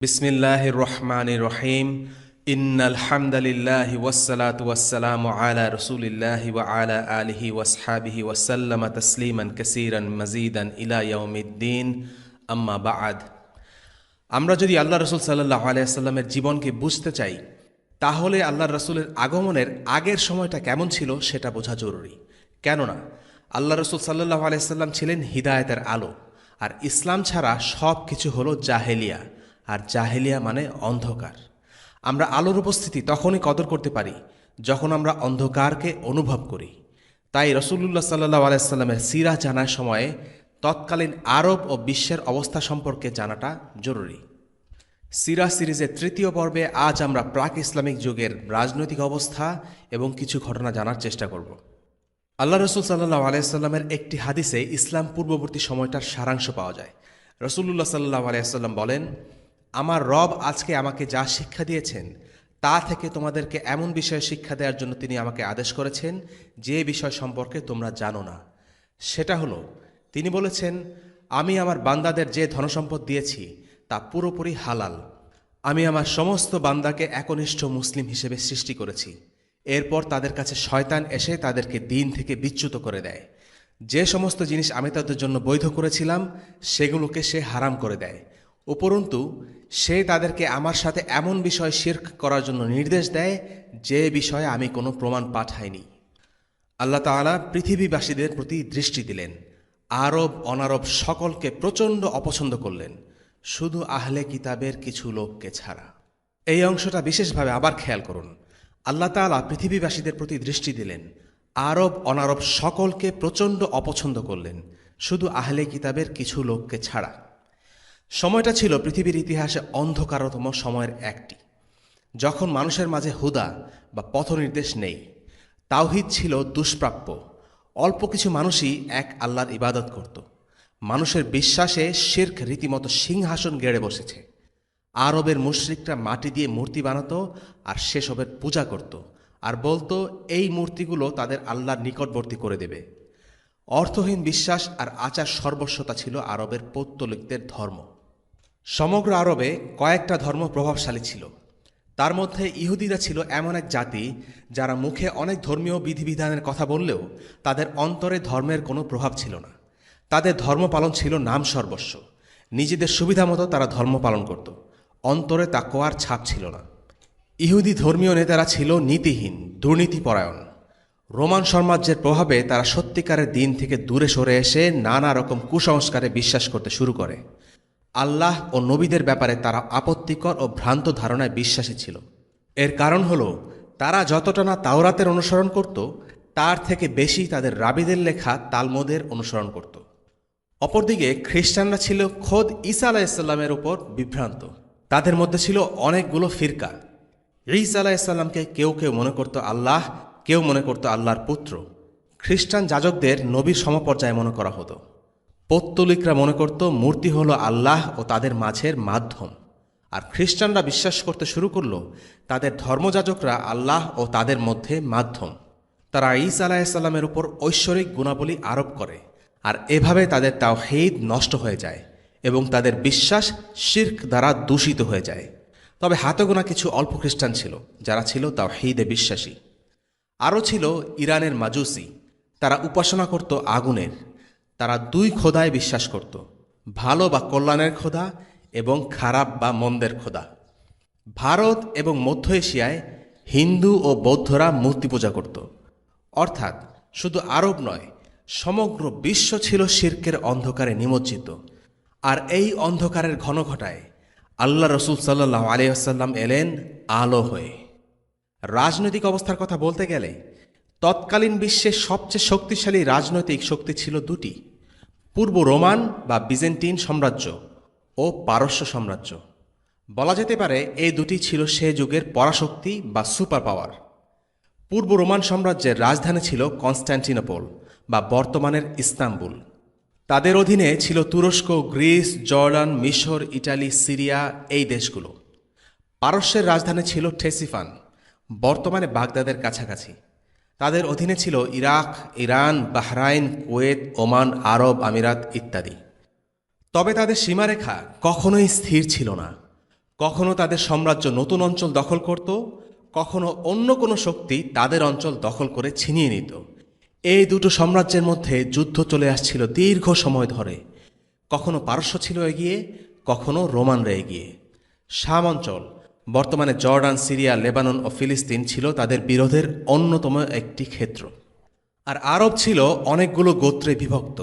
বিসমিল্লাহির রহমানির রহিম। ইন্নাল হামদালিল্লাহি ওয়াসসালাতু ওয়াসসালামু আলা রাসূলিল্লাহি ওয়া আলা আলিহি ওয়াসহাবিহি ওয়াসাল্লামা তাসলিমান কাসীরান মাজিদান ইলা ইয়াউমিদ্দিন, আম্মা বা'দ। আমরা যদি আল্লাহ রাসূল সাল্লাল্লাহু আলাইহি ওয়াসাল্লামের জীবনকে বুঝতে চাই, তাহলে আল্লাহর রাসূলের আগমনের আগের সময়টা কেমন ছিল সেটা বোঝা জরুরি। কেননা আল্লাহ রাসূল সাল্লাল্লাহু আলাইহি ওয়াসাল্লাম ছিলেন হিদায়াতের আলো, আর ইসলাম ছাড়া সব কিছু হলো জাহেলিয়া, আর জাহেলিয়া মানে অন্ধকার। আমরা আলোর উপস্থিতি তখনই কদর করতে পারি যখন আমরা অন্ধকারকে অনুভব করি। তাই রাসূলুল্লাহ সাল্লাল্লাহু আলাইহি ওয়াসাল্লামের সিরাহ জানার সময়ে তৎকালীন আরব ও বিশ্বের অবস্থা সম্পর্কে জানাটা জরুরি। সিরাহ সিরিজের তৃতীয় পর্বে আজ আমরা প্রাক ইসলামিক যুগের রাজনৈতিক অবস্থা এবং কিছু ঘটনা জানার চেষ্টা করব। আল্লাহ রসুল সাল্লাল্লাহু আলাইহি ওয়াসাল্লামের একটি হাদিসে ইসলাম পূর্ববর্তী সময়টার সারাংশ পাওয়া যায়। রাসূলুল্লাহ সাল্লাল্লাহু আলাইহি ওয়াসাল্লাম বলেন, আমার রব আজকে আমাকে যা শিক্ষা দিয়েছেন তা থেকে তোমাদেরকে এমন বিষয়ে শিক্ষা দেওয়ার জন্য তিনি আমাকে আদেশ করেছেন যে বিষয় সম্পর্কে তোমরা জানো না। সেটা হলো, তিনি বলেছেন, আমি আমার বান্দাদের যে ধনসম্পদ দিয়েছি তা পুরোপুরি হালাল। আমি আমার সমস্ত বান্দাকে একনিষ্ঠ মুসলিম হিসেবে সৃষ্টি করেছি। এরপর তাদের কাছে শয়তান এসে তাদেরকে দিন থেকে বিচ্যুত করে দেয়। যে সমস্ত জিনিস আমি তাদের জন্য বৈধ করেছিলাম সেগুলোকে সে হারাম করে দেয়। উপরন্তু সে তাদেরকে আমার সাথে এমন বিষয় শিরক করার জন্য নির্দেশ দেয় যে বিষয়ে আমি কোনো প্রমাণ পাঠাইনি। আল্লাহ তাআলা পৃথিবীবাসীদের প্রতি দৃষ্টি দিলেন, আরব অনারব সকলকে প্রচণ্ড অপছন্দ করলেন, শুধু আহলে কিতাবের কিছু লোককে ছাড়া। এই অংশটা বিশেষভাবে আবার খেয়াল করুন। আল্লাহ তাআলা পৃথিবীবাসীদের প্রতি দৃষ্টি দিলেন, আরব অনারব সকলকে প্রচণ্ড অপছন্দ করলেন, শুধু আহলে কিতাবের কিছু লোককে ছাড়া। সময়টা ছিল পৃথিবীর ইতিহাসে অন্ধকারতম সময়ের একটি, যখন মানুষের মাঝে হুদা বা পথনির্দেশ নেই। তাওহীদ ছিল দুষ্প্রাপ্য। অল্প কিছু মানুষই এক আল্লাহর ইবাদত করত। মানুষের বিশ্বাসে শিরক রীতিমতো সিংহাসন গেড়ে বসেছে। আরবের মুশরিকরা মাটি দিয়ে মূর্তি বানাতো আর সেসবের পূজা করত, আর বলতো এই মূর্তিগুলো তাদের আল্লাহর নিকটবর্তী করে দেবে। অর্থহীন বিশ্বাস আর আচার সর্বস্বতা ছিল আরবের পৌত্তলিকদের ধর্ম। সমগ্র আরবে কয়েকটা ধর্ম প্রভাবশালী ছিল। তার মধ্যে ইহুদিরা ছিল এমন এক জাতি যারা মুখে অনেক ধর্মীয় বিধিবিধানের কথা বললেও তাদের অন্তরে ধর্মের কোনো প্রভাব ছিল না। তাদের ধর্ম পালন ছিল নাম সর্বস্ব। নিজেদের সুবিধা মতো তারা ধর্ম পালন করত, অন্তরে তাকওয়ার ছাপ ছিল না। ইহুদি ধর্মীয় নেতারা ছিল নীতিহীন, দুর্নীতিপরায়ণ। রোমান সাম্রাজ্যের প্রভাবে তারা সত্যিকারের দিন থেকে দূরে সরে এসে নানা রকম কুসংস্কারে বিশ্বাস করতে শুরু করে। আল্লাহ ও নবীদের ব্যাপারে তারা আপত্তিকর ও ভ্রান্ত ধারণায় বিশ্বাসী ছিল। এর কারণ হলো, তারা যতটা না তাওরাতের অনুসরণ করত, তার থেকে বেশি তাদের রাবীদের লেখা তালমুদের অনুসরণ করত। অপরদিকে খ্রিস্টানরা ছিল খোদ ঈসা আলাইহিসসালামের উপর বিভ্রান্ত। তাদের মধ্যে ছিল অনেকগুলো ফিরকা। ঈসা আলাইহিসসালামকে কেউ কেউ মনে করত আল্লাহ, কেউ মনে করত আল্লাহর পুত্র। খ্রিস্টান যাজকদের নবীর সমপর্যায়ে মনে করা হতো। পৌত্তলিকরা মনে করত মূর্তি হলো আল্লাহ ও তাদের মাঝের মাধ্যম। আর খ্রিস্টানরা বিশ্বাস করতে শুরু করল তাদের ধর্মযাজকরা আল্লাহ ও তাদের মধ্যে মাধ্যম। তারা ঈসা আলাইহিসসালামের উপর ঐশ্বরিক গুণাবলী আরোপ করে, আর এভাবে তাদের তাওহীদ নষ্ট হয়ে যায় এবং তাদের বিশ্বাস শিরক দ্বারা দূষিত হয়ে যায়। তবে হাতে গোনা কিছু অল্প খ্রিস্টান ছিল যারা ছিল তাওহীদে বিশ্বাসী। আরও ছিল ইরানের মাজুসি। তারা উপাসনা করত আগুনের। তারা দুই খোদায় বিশ্বাস করত, ভালো বা কল্যাণের খোদা এবং খারাপ বা মন্দের খোদা। ভারত এবং মধ্য এশিয়ায় হিন্দু ও বৌদ্ধরা মূর্তি পূজা করত। অর্থাৎ শুধু আরব নয়, সমগ্র বিশ্ব ছিল শিরকের অন্ধকারে নিমজ্জিত। আর এই অন্ধকারের ঘন ঘটায় আল্লাহ রসুল সাল্লাল্লাহু আলাইহি ওয়াসাল্লাম এলেন আলো হয়ে। রাজনৈতিক অবস্থার কথা বলতে গেলে তৎকালীন বিশ্বের সবচেয়ে শক্তিশালী রাজনৈতিক শক্তি ছিল দুটি: পূর্ব রোমান বা বিজেন্টিন সাম্রাজ্য ও পারস্য সাম্রাজ্য। বলা যেতে পারে এই দুটি ছিল সে যুগের পরাশক্তি বা সুপার পাওয়ার। পূর্ব রোমান সাম্রাজ্যের রাজধানী ছিল কনস্ট্যান্টিনোপল বা বর্তমানের ইস্তাম্বুল। তাদের অধীনে ছিল তুরস্ক, গ্রিস, জর্ডান, মিশর, ইটালি, সিরিয়া এই দেশগুলো। পারস্যের রাজধানী ছিল টেসিফান, বর্তমানে বাগদাদের কাছাকাছি। তাদের অধীনে ছিল Iraq, Iran, Bahrain, Kuwait, Oman, আরব আমিরাত ইত্যাদি। তবে তাদের সীমারেখা কখনোই স্থির ছিল না। কখনো তাদের সাম্রাজ্য নতুন অঞ্চল দখল করত, কখনো অন্য কোনো শক্তি তাদের অঞ্চল দখল করে ছিনিয়ে নিত। এই দুটো সাম্রাজ্যের মধ্যে যুদ্ধ চলে আসছিল দীর্ঘ সময় ধরে। কখনো পারস্য ছিল এগিয়ে, কখনো রোমানরা এগিয়ে। শাম অঞ্চল, বর্তমানে জর্ডান, সিরিয়া, লেবানন ও ফিলিস্তিন ছিল তাদের বিরোধের অন্যতম একটি ক্ষেত্র। আর আরব ছিল অনেকগুলো গোত্রে বিভক্ত।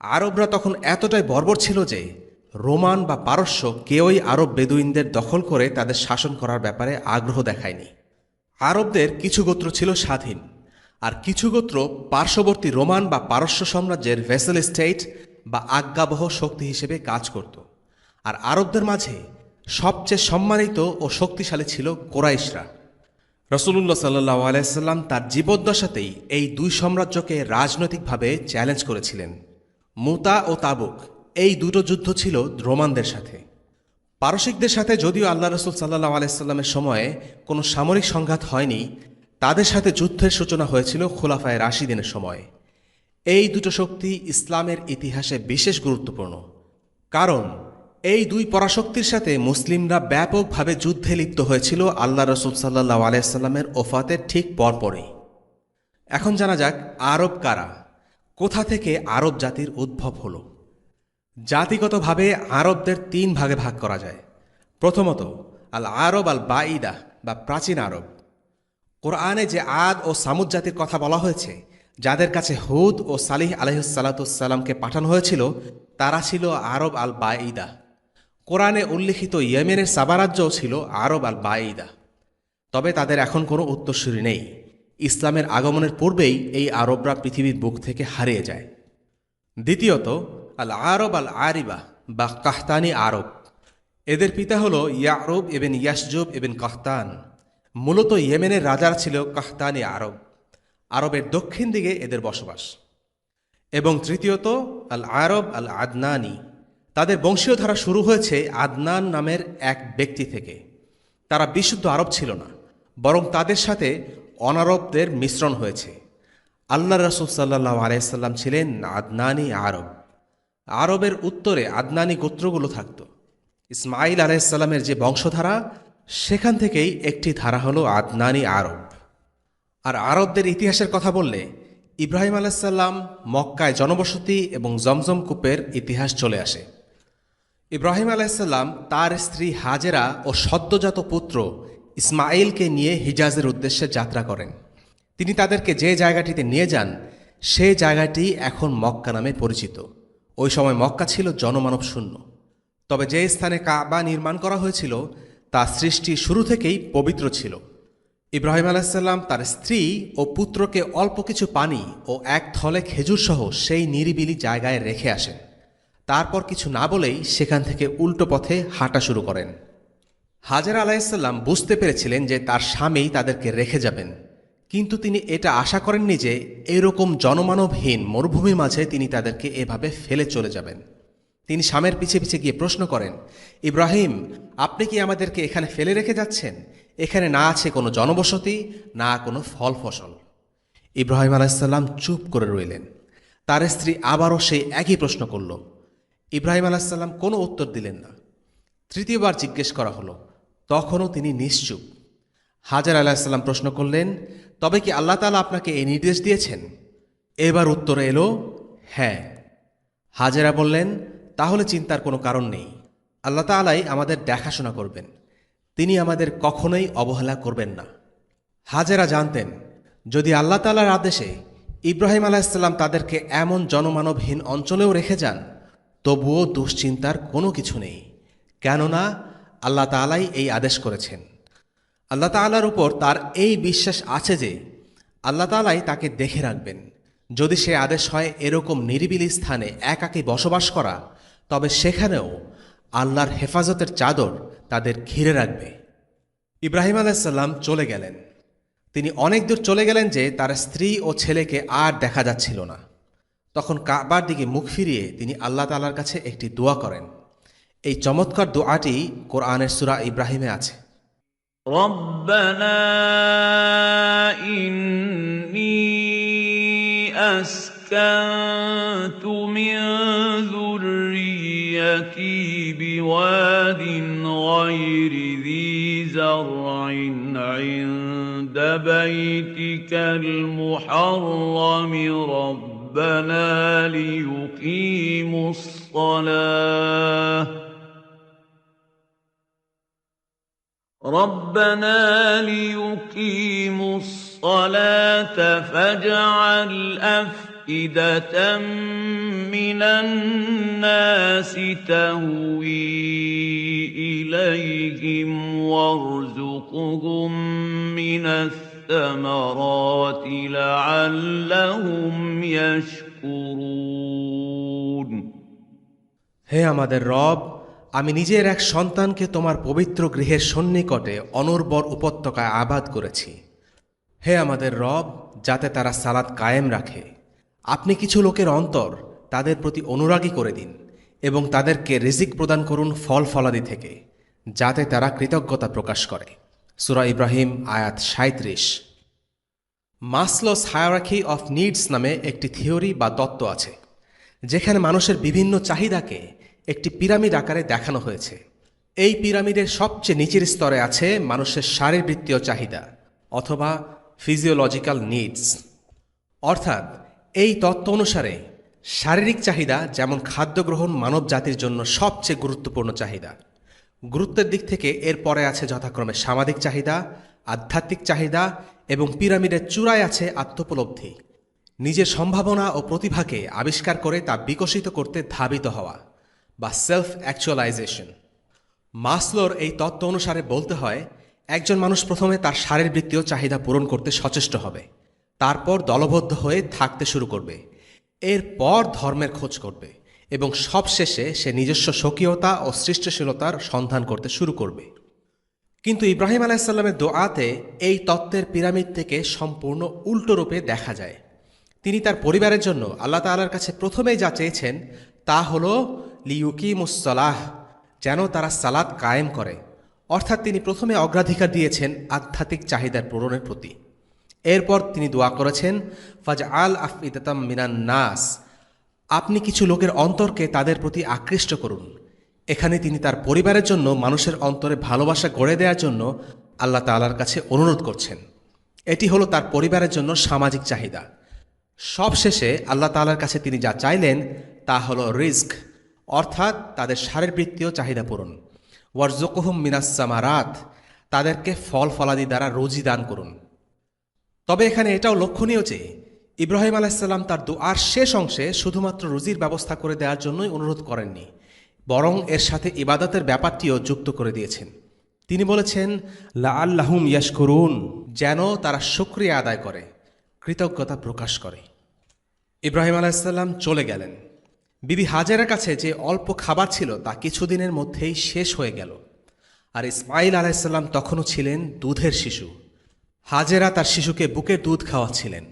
আরবরা তখন এতটাই বর্বর ছিল যে রোমান বা পারস্য কেউই আরব বেদুইনদের দখল করে তাদের শাসন করার ব্যাপারে আগ্রহ দেখায়নি। আরবদের কিছু গোত্র ছিল স্বাধীন, আর কিছু গোত্র পার্শ্ববর্তী রোমান বা পারস্য সাম্রাজ্যের ভেসেল স্টেট বা আজ্ঞাবহ শক্তি হিসেবে কাজ করত। আর আরবদের মাঝে সবচেয়ে সম্মানিত ও শক্তিশালী ছিল কোরাইশরা। রসুলুল্লাহ সাল্লাহ আলাইসাল্লাম তার জীবদ্দশাতেই এই দুই সাম্রাজ্যকে রাজনৈতিকভাবে চ্যালেঞ্জ করেছিলেন। মুতা ও তাবুক, এই দুটো যুদ্ধ ছিল রোমানদের সাথে। পারসিকদের সাথে যদিও আল্লাহ রসুল সাল্লাহ আলাইসাল্লামের সময়ে কোনো সামরিক সংঘাত হয়নি, তাদের সাথে যুদ্ধের সূচনা হয়েছিল খোলাফায়ে রাশিদিনের সময়ে। এই দুটো শক্তি ইসলামের ইতিহাসে বিশেষ গুরুত্বপূর্ণ, কারণ এই দুই পরাশক্তির সাথে মুসলিমরা ব্যাপকভাবে যুদ্ধে লিপ্ত হয়েছিল আল্লাহ রসুল সাল্লাহ আলাইসাল্লামের ওফাতের ঠিক পরপরই। এখন জানা যাক আরব কারা, কোথা থেকে আরব জাতির উদ্ভব হল। জাতিগতভাবে আরবদের তিন ভাগে ভাগ করা যায়। প্রথমত আল আরব আল বাঈদা বা প্রাচীন আরব। কোরআনে যে আদ ও সামুদ জাতির কথা বলা হয়েছে, যাদের কাছে হুদ ও সালিহ আলাইহিসসালাতুসসালামকে পাঠানো হয়েছিল, তারা ছিল আরব আল বাঈদা। কোরআনে উল্লিখিত ইয়েমেনের সাবারাজ্যও ছিল আরব আল বাঈদা। তবে তাদের এখন কোনো উত্তরসূরি নেই। ইসলামের আগমনের পূর্বেই এই আরবরা পৃথিবীর বুক থেকে হারিয়ে যায়। দ্বিতীয়ত আল আরব আল আরিবা বা কাহতানি আরব। এদের পিতা হল ইয়ারব এবেন ইয়াসজুব এবেন কাহতান। মূলত ইয়েমেনের রাজার ছিল কাহতানি আরব। আরবের দক্ষিণ দিকে এদের বসবাস। এবং তৃতীয়ত আল আরব আল আদনানি। তাদের বংশীয় ধারা শুরু হয়েছে আদনান নামের এক ব্যক্তি থেকে। তারা বিশুদ্ধ আরব ছিল না, বরং তাদের সাথে অনারবদের মিশ্রণ হয়েছে। আল্লাহ রসুল সাল্লাহ আলাইসাল্লাম ছিলেন আদনানি আরব। আরবের উত্তরে আদনানি গোত্রগুলো থাকত। ইসমাইল আলাইসাল্লামের যে বংশধারা, সেখান থেকেই একটি ধারা হলো আদনানি আরব। আর আরবদের ইতিহাসের কথা বললে ইব্রাহিম আলাইসাল্লাম মক্কায় জনবসতি এবং জমজম কূপের ইতিহাস চলে আসে। ইব্রাহিম আলাইসাল্লাম তার স্ত্রী হাজেরা ও সদ্যজাত পুত্র ইসমাইলকে নিয়ে হিজাজের উদ্দেশ্যে যাত্রা করেন। তিনি তাদেরকে যে জায়গাটিতে নিয়ে যান, সেই জায়গাটি এখন মক্কা নামে পরিচিত। ওই সময় মক্কা ছিল জনমানব শূন্য। তবে যে স্থানে কাবা নির্মাণ করা হয়েছিল, তা সৃষ্টি শুরু থেকেই পবিত্র ছিল। ইব্রাহিম আলাইসাল্লাম তার স্ত্রী ও পুত্রকে অল্প কিছু পানি ও এক থলে খেজুর সহ সেই নিরিবিলি জায়গায় রেখে আসেন। তারপর কিছু না বলেই সেখান থেকে উল্টো পথে হাঁটা শুরু করেন। হাজেরা আলাইসাল্লাম বুঝতে পেরেছিলেন যে তার স্বামী তাদেরকে রেখে যাবেন, কিন্তু তিনি এটা আশা করেননি যে এরকম জনমানবহীন মরুভূমির মাঝে তিনি তাদেরকে এভাবে ফেলে চলে যাবেন। তিনি স্বামীর পিছে পিছে গিয়ে প্রশ্ন করেন, ইব্রাহিম, আপনি কি আমাদেরকে এখানে ফেলে রেখে যাচ্ছেন? এখানে না আছে কোনো জনবসতি, না কোনো ফল ফসল। ইব্রাহিম আলাইসাল্লাম চুপ করে রইলেন। তার স্ত্রী আবারও সেই একই প্রশ্ন করল। ইব্রাহিম আলাইসাল্লাম কোনো উত্তর দিলেন না। তৃতীয়বার জিজ্ঞেস করা হলো, তখনও তিনি নিশ্চুপ। হাজেরা আলাইসাল্লাম প্রশ্ন করলেন, তবে কি আল্লাহ তাআলা আপনাকে এই নির্দেশ দিয়েছেন? এবার উত্তরে এলো, হ্যাঁ। হাজেরা বললেন, তাহলে চিন্তার কোনো কারণ নেই। আল্লাহ তাআলাই আমাদের দেখাশোনা করবেন, তিনি আমাদের কখনোই অবহেলা করবেন না। হাজেরা জানতেন, যদি আল্লাহ তাআলার আদেশে ইব্রাহিম আলাইসাল্লাম তাদেরকে এমন জনমানবহীন অঞ্চলেও রেখে যান, তবুও দুশ্চিন্তার কোনো কিছু নেই, কেননা আল্লাহ তাআলাই এই আদেশ করেছেন। আল্লাহ তাআলার উপর তার এই বিশ্বাস আছে যে আল্লাহ তাআলাই তাকে দেখে রাখবেন। যদি সে আদেশ হয় এরকম নিরিবিলি স্থানে একাকী বসবাস করা, তবে সেখানেও আল্লাহর হেফাজতের চাদর তাদের ঘিরে রাখবে। ইব্রাহিম আলাইসাল্লাম চলে গেলেন। তিনি অনেক দূর চলে গেলেন যে তার স্ত্রী ও ছেলেকে আর দেখা যাচ্ছিল না। তখন কাবার দিকে মুখ ফিরিয়ে তিনি আল্লাহ তাআলার কাছে একটি দোয়া করেন। এই চমৎকার দোয়াটি কোরআনের সূরা ইব্রাহিমে আছে। রব্বানা ইন্নী আসকানতু মিন যুররিয়্যাতি بواد غير ذي زرع عند بيتك المحرم ربنا ليقيموا الصلاة فاجعل أفئدة من الناس تهوي إليهم وارزقهم من الثمرات لعلهم يشكرون হে আমাদের রব, আমি নিজের এক সন্তানকে তোমার পবিত্র গৃহের সন্নিকটে অনর্বর উপত্যকায় আবাদ করেছি। হে আমাদের রব, যাতে তারা সালাত কায়েম রাখে। আপনি কিছু লোকের অন্তর তাদের প্রতি অনুরাগী করে দিন এবং তাদেরকে রিজিক প্রদান করুন ফল ফলাদি থেকে, যাতে তারা কৃতজ্ঞতা প্রকাশ করে। সূরা ইব্রাহিম আয়াত ৩৭। মাসলোস হায়ারার্কি অফ নিডস নামে একটি থিওরি বা তত্ত্ব আছে, যেখানে মানুষের বিভিন্ন চাহিদাকে একটি পিরামিড আকারে দেখানো হয়েছে। এই পিরামিডের সবচেয়ে নিচের স্তরে আছে মানুষের শারীরবৃত্তীয় চাহিদা অথবা ফিজিওলজিক্যাল নিডস। অর্থাৎ এই তত্ত্ব অনুসারে শারীরিক চাহিদা যেমন খাদ্য গ্রহণ মানব জাতির জন্য সবচেয়ে গুরুত্বপূর্ণ চাহিদা। গুরুত্বের দিক থেকে এর পরে আছে যথাক্রমে সামাজিক চাহিদা, আধ্যাত্মিক চাহিদা এবং পিরামিডের চূড়ায় আছে আত্মোপলব্ধি, নিজের সম্ভাবনা ও প্রতিভাকে আবিষ্কার করে তা বিকশিত করতে ধাবিত হওয়া বা সেলফ অ্যাকচুয়ালাইজেশন। মাসলোর এই তত্ত্ব অনুসারে বলতে হয়, একজন মানুষ প্রথমে তার শারীরবৃত্তীয় চাহিদা পূরণ করতে সচেষ্ট হবে, তারপর দলবদ্ধ হয়ে থাকতে শুরু করবে, এরপর ধর্মের খোঁজ করবে এবং সবশেষে সে নিজস্ব স্বকীয়তা ও সৃষ্টিশীলতার সন্ধান করতে শুরু করবে। কিন্তু ইব্রাহিম আলাইহিসসালামের দোয়াতে এই তত্ত্বের পিরামিড থেকে সম্পূর্ণ উল্টো রূপে দেখা যায়। তিনি তার পরিবারের জন্য আল্লাহ তাআলার কাছে প্রথমেই যা চেয়েছেন তা হল লিয়ুকিমুস-সালাহ, যেন তারা সালাত কায়েম করে। অর্থাৎ তিনি প্রথমে অগ্রাধিকার দিয়েছেন আধ্যাত্মিক চাহিদার পূরণের প্রতি। এরপর তিনি দোয়া করেছেন ফাজআল আফইদাতাম মিনান নাস, আপনি কিছু লোকের অন্তরকে তাদের প্রতি আকৃষ্ট করুন। এখানে তিনি তার পরিবারের জন্য মানুষের অন্তরে ভালোবাসা গড়ে দেওয়ার জন্য আল্লাহ তাআলার কাছে অনুরোধ করছেন। এটি হলো তার পরিবারের জন্য সামাজিক চাহিদা। সবশেষে আল্লাহ তাআলার কাছে তিনি যা চাইলেন তা হলো রিজক, অর্থাৎ তাদের শারীরবৃত্তীয় চাহিদা পূরণ। ওয়ারজুকহুম মিনাস সামারাত, তাদেরকে ফল ফলাদি দ্বারা রুজি দান করুন। তবে এখানে এটাও লক্ষণীয় যে ইব্রাহিম আলাইহিসসালাম তার দুআর শেষ অংশে শুধুমাত্র রুজির ব্যবস্থা করে দেওয়ার জন্যই অনুরোধ করেননি, বরং এর সাথে ইবাদতের ব্যাপারটিও যুক্ত করে দিয়েছেন। তিনি বলেছেন লাআল্লাহুম ইয়াশকুরুন, যেন তারা শুকরিয়া আদায় করে, কৃতজ্ঞতা প্রকাশ করে। ইব্রাহিম আলাইহিসসালাম চলে গেলেন। বিবি হাজেরার কাছে যে অল্প খাবার ছিল তা কিছুদিনের মধ্যেই শেষ হয়ে গেল। আর ইসমাইল আলাইহিসসালাম তখনও ছিলেন দুধের শিশু। হাজেরা তার শিশুকে বুকের দুধ খাওয়াচ্ছিলেন,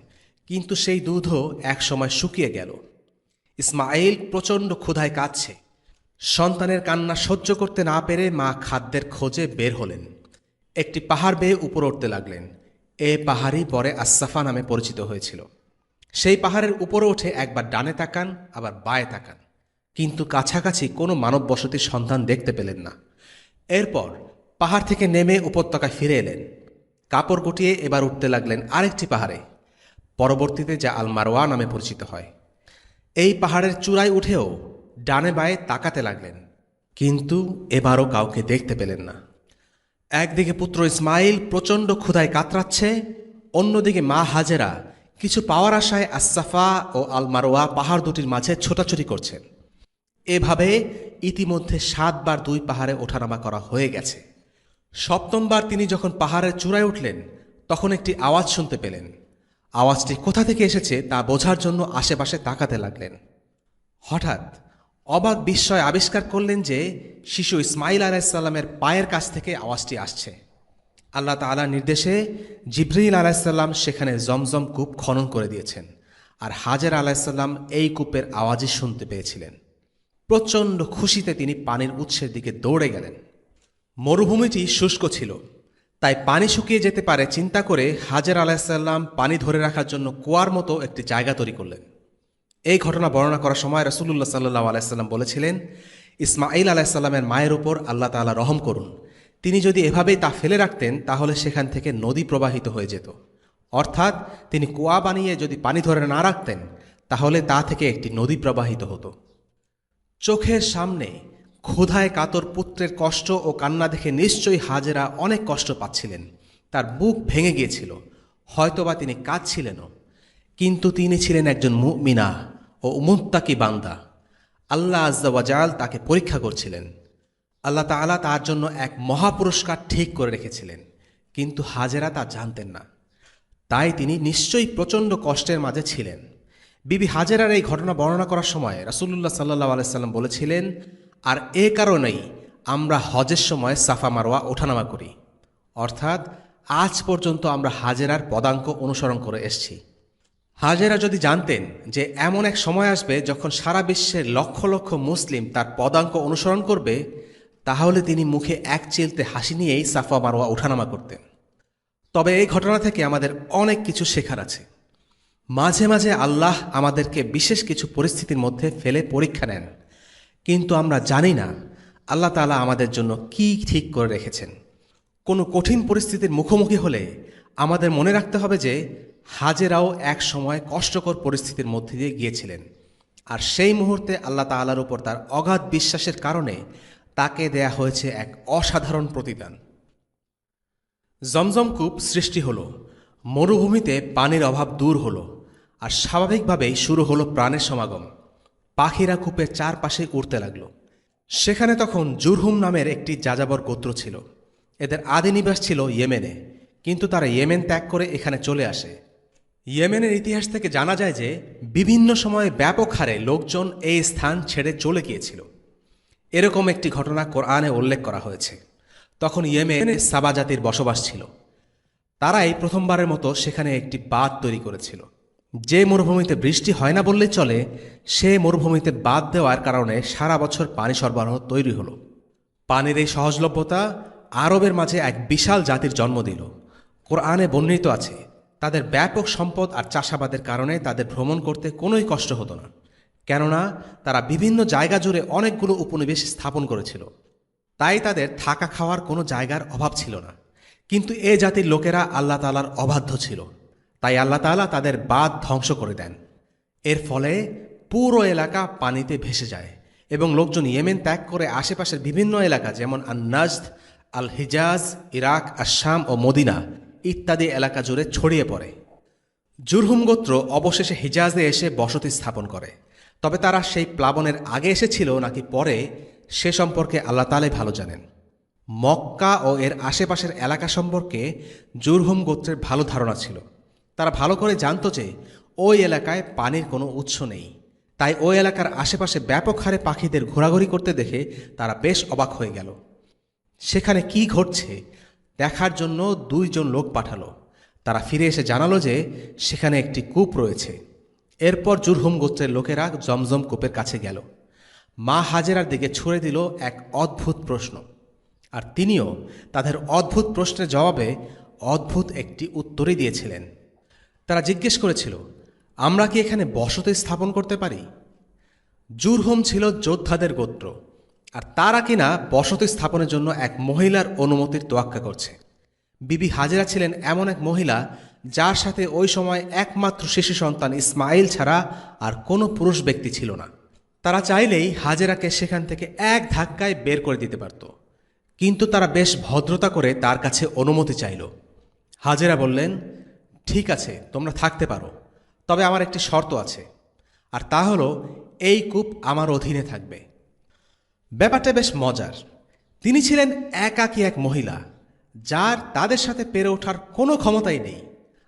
কিন্তু সেই দুধও একসময় শুকিয়ে গেল। ইসমাইল প্রচণ্ড ক্ষুধায় কাঁদছে। সন্তানের কান্না সহ্য করতে না পেরে মা খাদ্যের খোঁজে বের হলেন। একটি পাহাড় বেয়ে উপর উঠতে লাগলেন। এ পাহাড়ই পরে আস-সাফা নামে পরিচিত হয়েছিল। সেই পাহাড়ের উপরে উঠে একবার ডানে তাকান, আবার বাঁয়ে তাকান, কিন্তু কাছাকাছি কোনো মানব বসতির সন্ধান দেখতে পেলেন না। এরপর পাহাড় থেকে নেমে উপত্যকায় ফিরে এলেন। কাপড় গুটিয়ে এবার উঠতে লাগলেন আরেকটি পাহাড়ে, পরবর্তীতে যা আল মারওয়া নামে পরিচিত হয়। এই পাহাড়ের চূড়ায় উঠেও ডানে বাঁয়ে তাকাতে লাগলেন, কিন্তু এবারও কাউকে দেখতে পেলেন না। একদিকে পুত্র ইসমাইল প্রচণ্ড ক্ষুধায় কাতরাচ্ছে, অন্যদিকে মা হাজেরা কিছু পাওয়ার আশায় আস-সাফা ও আল মারওয়া পাহাড় দুটির মাঝে ছোটাছুটি করছেন। এভাবে ইতিমধ্যে 7 বার 2 পাহাড়ে ওঠানামা করা হয়ে গেছে। 7ম তিনি যখন পাহাড়ের চূড়ায় উঠলেন, তখন একটি আওয়াজ শুনতে পেলেন। আওয়াজটি কোথা থেকে এসেছে তা বোঝার জন্য আশেপাশে তাকাতে লাগলেন। হঠাৎ অবাক বিস্ময় আবিষ্কার করলেন যে শিশু ইসমাইল আলাইহিসসালামের পায়ের কাছ থেকে আওয়াজটি আসছে। আল্লাহ তাআলার নির্দেশে জিবরিল আলাইহিসসালাম সেখানে জমজম কূপ খনন করে দিয়েছেন, আর হাজেরা আলাইহিসসালাম এই কূপের আওয়াজই শুনতে পেয়েছিলেন। প্রচণ্ড খুশিতে তিনি পানির উৎসের দিকে দৌড়ে গেলেন। মরুভূমিটি শুষ্ক ছিল, তাই পানি শুকিয়ে যেতে পারে চিন্তা করে হাজেরা আলাইহিসসালাম পানি ধরে রাখার জন্য কুয়ার মতো একটি জায়গা তৈরি করলেন। এই ঘটনা বর্ণনা করার সময় রাসূলুল্লাহ সাল্লাল্লাহু আলাইহি ওয়াসাল্লাম বলেছিলেন, ইসমাঈল আলাইসাল্লামের মায়ের উপর আল্লাহ তাআলা রহম করুন, তিনি যদি এভাবেই তা ফেলে রাখতেন তাহলে সেখান থেকে নদী প্রবাহিত হয়ে যেত। অর্থাৎ তিনি কুয়া বানিয়ে যদি পানি ধরে না রাখতেন তাহলে তা থেকে একটি নদী প্রবাহিত হতো। চোখের সামনে ক্ষুধায় কাতর পুত্রের কষ্ট ও কান্না দেখে নিশ্চয়ই হাজেরা অনেক কষ্ট পাচ্ছিলেন। তার বুক ভেঙে গিয়েছিল, হয়তোবা তিনি কাঁদছিলেনও, কিন্তু তিনি ছিলেন একজন মুমিনা ও মুত্তাকি বান্দা। আল্লাহ আজ্জা ওয়া জাল তাকে পরীক্ষা করছিলেন। আল্লাহ তাআলা তার জন্য এক মহাপুরস্কার ঠিক করে রেখেছিলেন, কিন্তু হাজেরা তা জানতেন না। তাই তিনি নিশ্চয়ই প্রচণ্ড কষ্টের মাঝে ছিলেন। বিবি হাজেরার এই ঘটনা বর্ণনা করার সময় রাসূলুল্লাহ সাল্লাল্লাহু আলাইহি সাল্লাম বলেছিলেন, আর এ কারণেই আমরা হজের সময় সাফা মারওয়া ওঠানামা করি। অর্থাৎ আজ পর্যন্ত আমরা হাজেরার পদাঙ্ক অনুসরণ করে এসেছি। হাজেরা যদি জানতেন যে এমন এক সময় আসবে যখন সারা বিশ্বের লক্ষ লক্ষ মুসলিম তার পদাঙ্ক অনুসরণ করবে, তাহলে তিনি মুখে এক চিলতে হাসি নিয়েই সাফা মারওয়া ওঠানামা করতেন। তবে এই ঘটনা থেকে আমাদের অনেক কিছু শেখার আছে। মাঝে মাঝে আল্লাহ আমাদেরকে বিশেষ কিছু পরিস্থিতির মধ্যে ফেলে পরীক্ষা নেন, কিন্তু আমরা জানি না আল্লাহ তাআলা আমাদের জন্য কি ঠিক করে রেখেছেন। কোনো কঠিন পরিস্থিতির মুখোমুখি হলে আমাদের মনে রাখতে হবে যে হাজেরাও এক সময় কষ্টকর পরিস্থিতির মধ্যে দিয়ে গিয়েছিলেন, আর সেই মুহূর্তে আল্লাহ তাআলার উপর তার অগাধ বিশ্বাসের কারণে তাকে দেয়া হয়েছে এক অসাধারণ প্রতিদান। জমজম কূপ সৃষ্টি হলো, মরুভূমিতে পানির অভাব দূর হলো, আর স্বাভাবিকভাবেই শুরু হলো প্রাণের সমাগম। পাখিরা কূপের চারপাশে উড়তে লাগল। সেখানে তখন জুরহুম নামের একটি যাযাবর গোত্র ছিল। এদের আদি নিবাস ছিল ইয়েমেনে, কিন্তু তারা ইয়েমেন ত্যাগ করে এখানে চলে আসে। ইয়েমেনের ইতিহাস থেকে জানা যায় যে বিভিন্ন সময়ে ব্যাপক হারে লোকজন এই স্থান ছেড়ে চলে গিয়েছিল। এরকম একটি ঘটনা কোরআনে উল্লেখ করা হয়েছে। তখন ইয়েমেনে সাবা জাতির বসবাস ছিল। তারাই প্রথমবারের মতো সেখানে একটি বাঁধ তৈরি করেছিল। যে মরুভূমিতে বৃষ্টি হয় না বললেই চলে, সে মরুভূমিতে বাঁধ দেওয়ার কারণে সারা বছর পানি সরবরাহ তৈরি হলো। পানির এই সহজলভ্যতা আরবের মাঝে এক বিশাল জাতির জন্ম দিল। কোরআনে বর্ণিত আছে, তাদের ব্যাপক সম্পদ আর চাষাবাদের কারণে তাদের ভ্রমণ করতে কোনোই কষ্ট হতো না, কেননা তারা বিভিন্ন জায়গা জুড়ে অনেকগুলো উপনিবেশ স্থাপন করেছিল। তাই তাদের থাকা খাওয়ার কোনো জায়গার অভাব ছিল না। কিন্তু এ জাতির লোকেরা আল্লাহ তাআলার অবাধ্য ছিল, তাই আল্লাহ তাআলা তাদের বাঁধ ধ্বংস করে দেন। এর ফলে পুরো এলাকা পানিতে ভেসে যায় এবং লোকজন ইয়েমেন ত্যাগ করে আশেপাশের বিভিন্ন এলাকা যেমন আন-নাজদ, আল হিজাজ, ইরাক, আশ-শাম ও মদিনা ইত্যাদি এলাকা জুড়ে ছড়িয়ে পড়ে। জুরহুম গোত্র অবশেষে হিজাজে এসে বসতি স্থাপন করে। তবে তারা সেই প্লাবনের আগে এসেছিল নাকি পরে, সে সম্পর্কে আল্লাহ তাআলাই ভালো জানেন। মক্কা ও এর আশেপাশের এলাকা সম্পর্কে জুরহুম গোত্রের ভালো ধারণা ছিল। তারা ভালো করে জানত যে ওই এলাকায় পানির কোনো উৎস নেই। তাই ওই এলাকার আশেপাশে ব্যাপক হারে পাখিদের ঘোরাঘুরি করতে দেখে তারা বেশ অবাক হয়ে গেল। সেখানে কি ঘটছে দেখার জন্য 2 জন লোক পাঠালো। তারা ফিরে এসে জানালো যে সেখানে একটি কূপ রয়েছে। এরপর জুরহুম গোত্রের লোকেরা জমজম কূপের কাছে গেল। মা হাজেরার দিকে ছুড়ে দিল এক অদ্ভুত প্রশ্ন, আর তিনিও তাদের অদ্ভুত প্রশ্নের জবাবে অদ্ভুত একটি উত্তরই দিয়েছিলেন। তারা জিজ্ঞেস করেছিল, আমরা কি এখানে বসতি স্থাপন করতে পারি? জুরহুম ছিল যোদ্ধাদের গোত্র, আর তারা কিনা বসতি স্থাপনের জন্য এক মহিলার অনুমতির তোয়াক্কা করছে। বিবি হাজেরা ছিলেন এমন এক মহিলা যার সাথে ওই সময় একমাত্র শিশু সন্তান ইসমাইল ছাড়া আর কোনো পুরুষ ব্যক্তি ছিল না। তারা চাইলেই হাজেরাকে সেখান থেকে এক ধাক্কায় বের করে দিতে পারত, কিন্তু তারা বেশ ভদ্রতা করে তার কাছে অনুমতি চাইল। হাজেরা বললেন, ঠিক আছে, তোমরা থাকতে পারো, তবে আমার একটি শর্ত আছে, আর তা হলো এই কূপ আমার অধীনে থাকবে। ব্যাপারটা বেশ মজার। তিনি ছিলেন একাকী এক মহিলা যার তাদের সাথে পেরে ওঠার কোনো ক্ষমতাই নেই,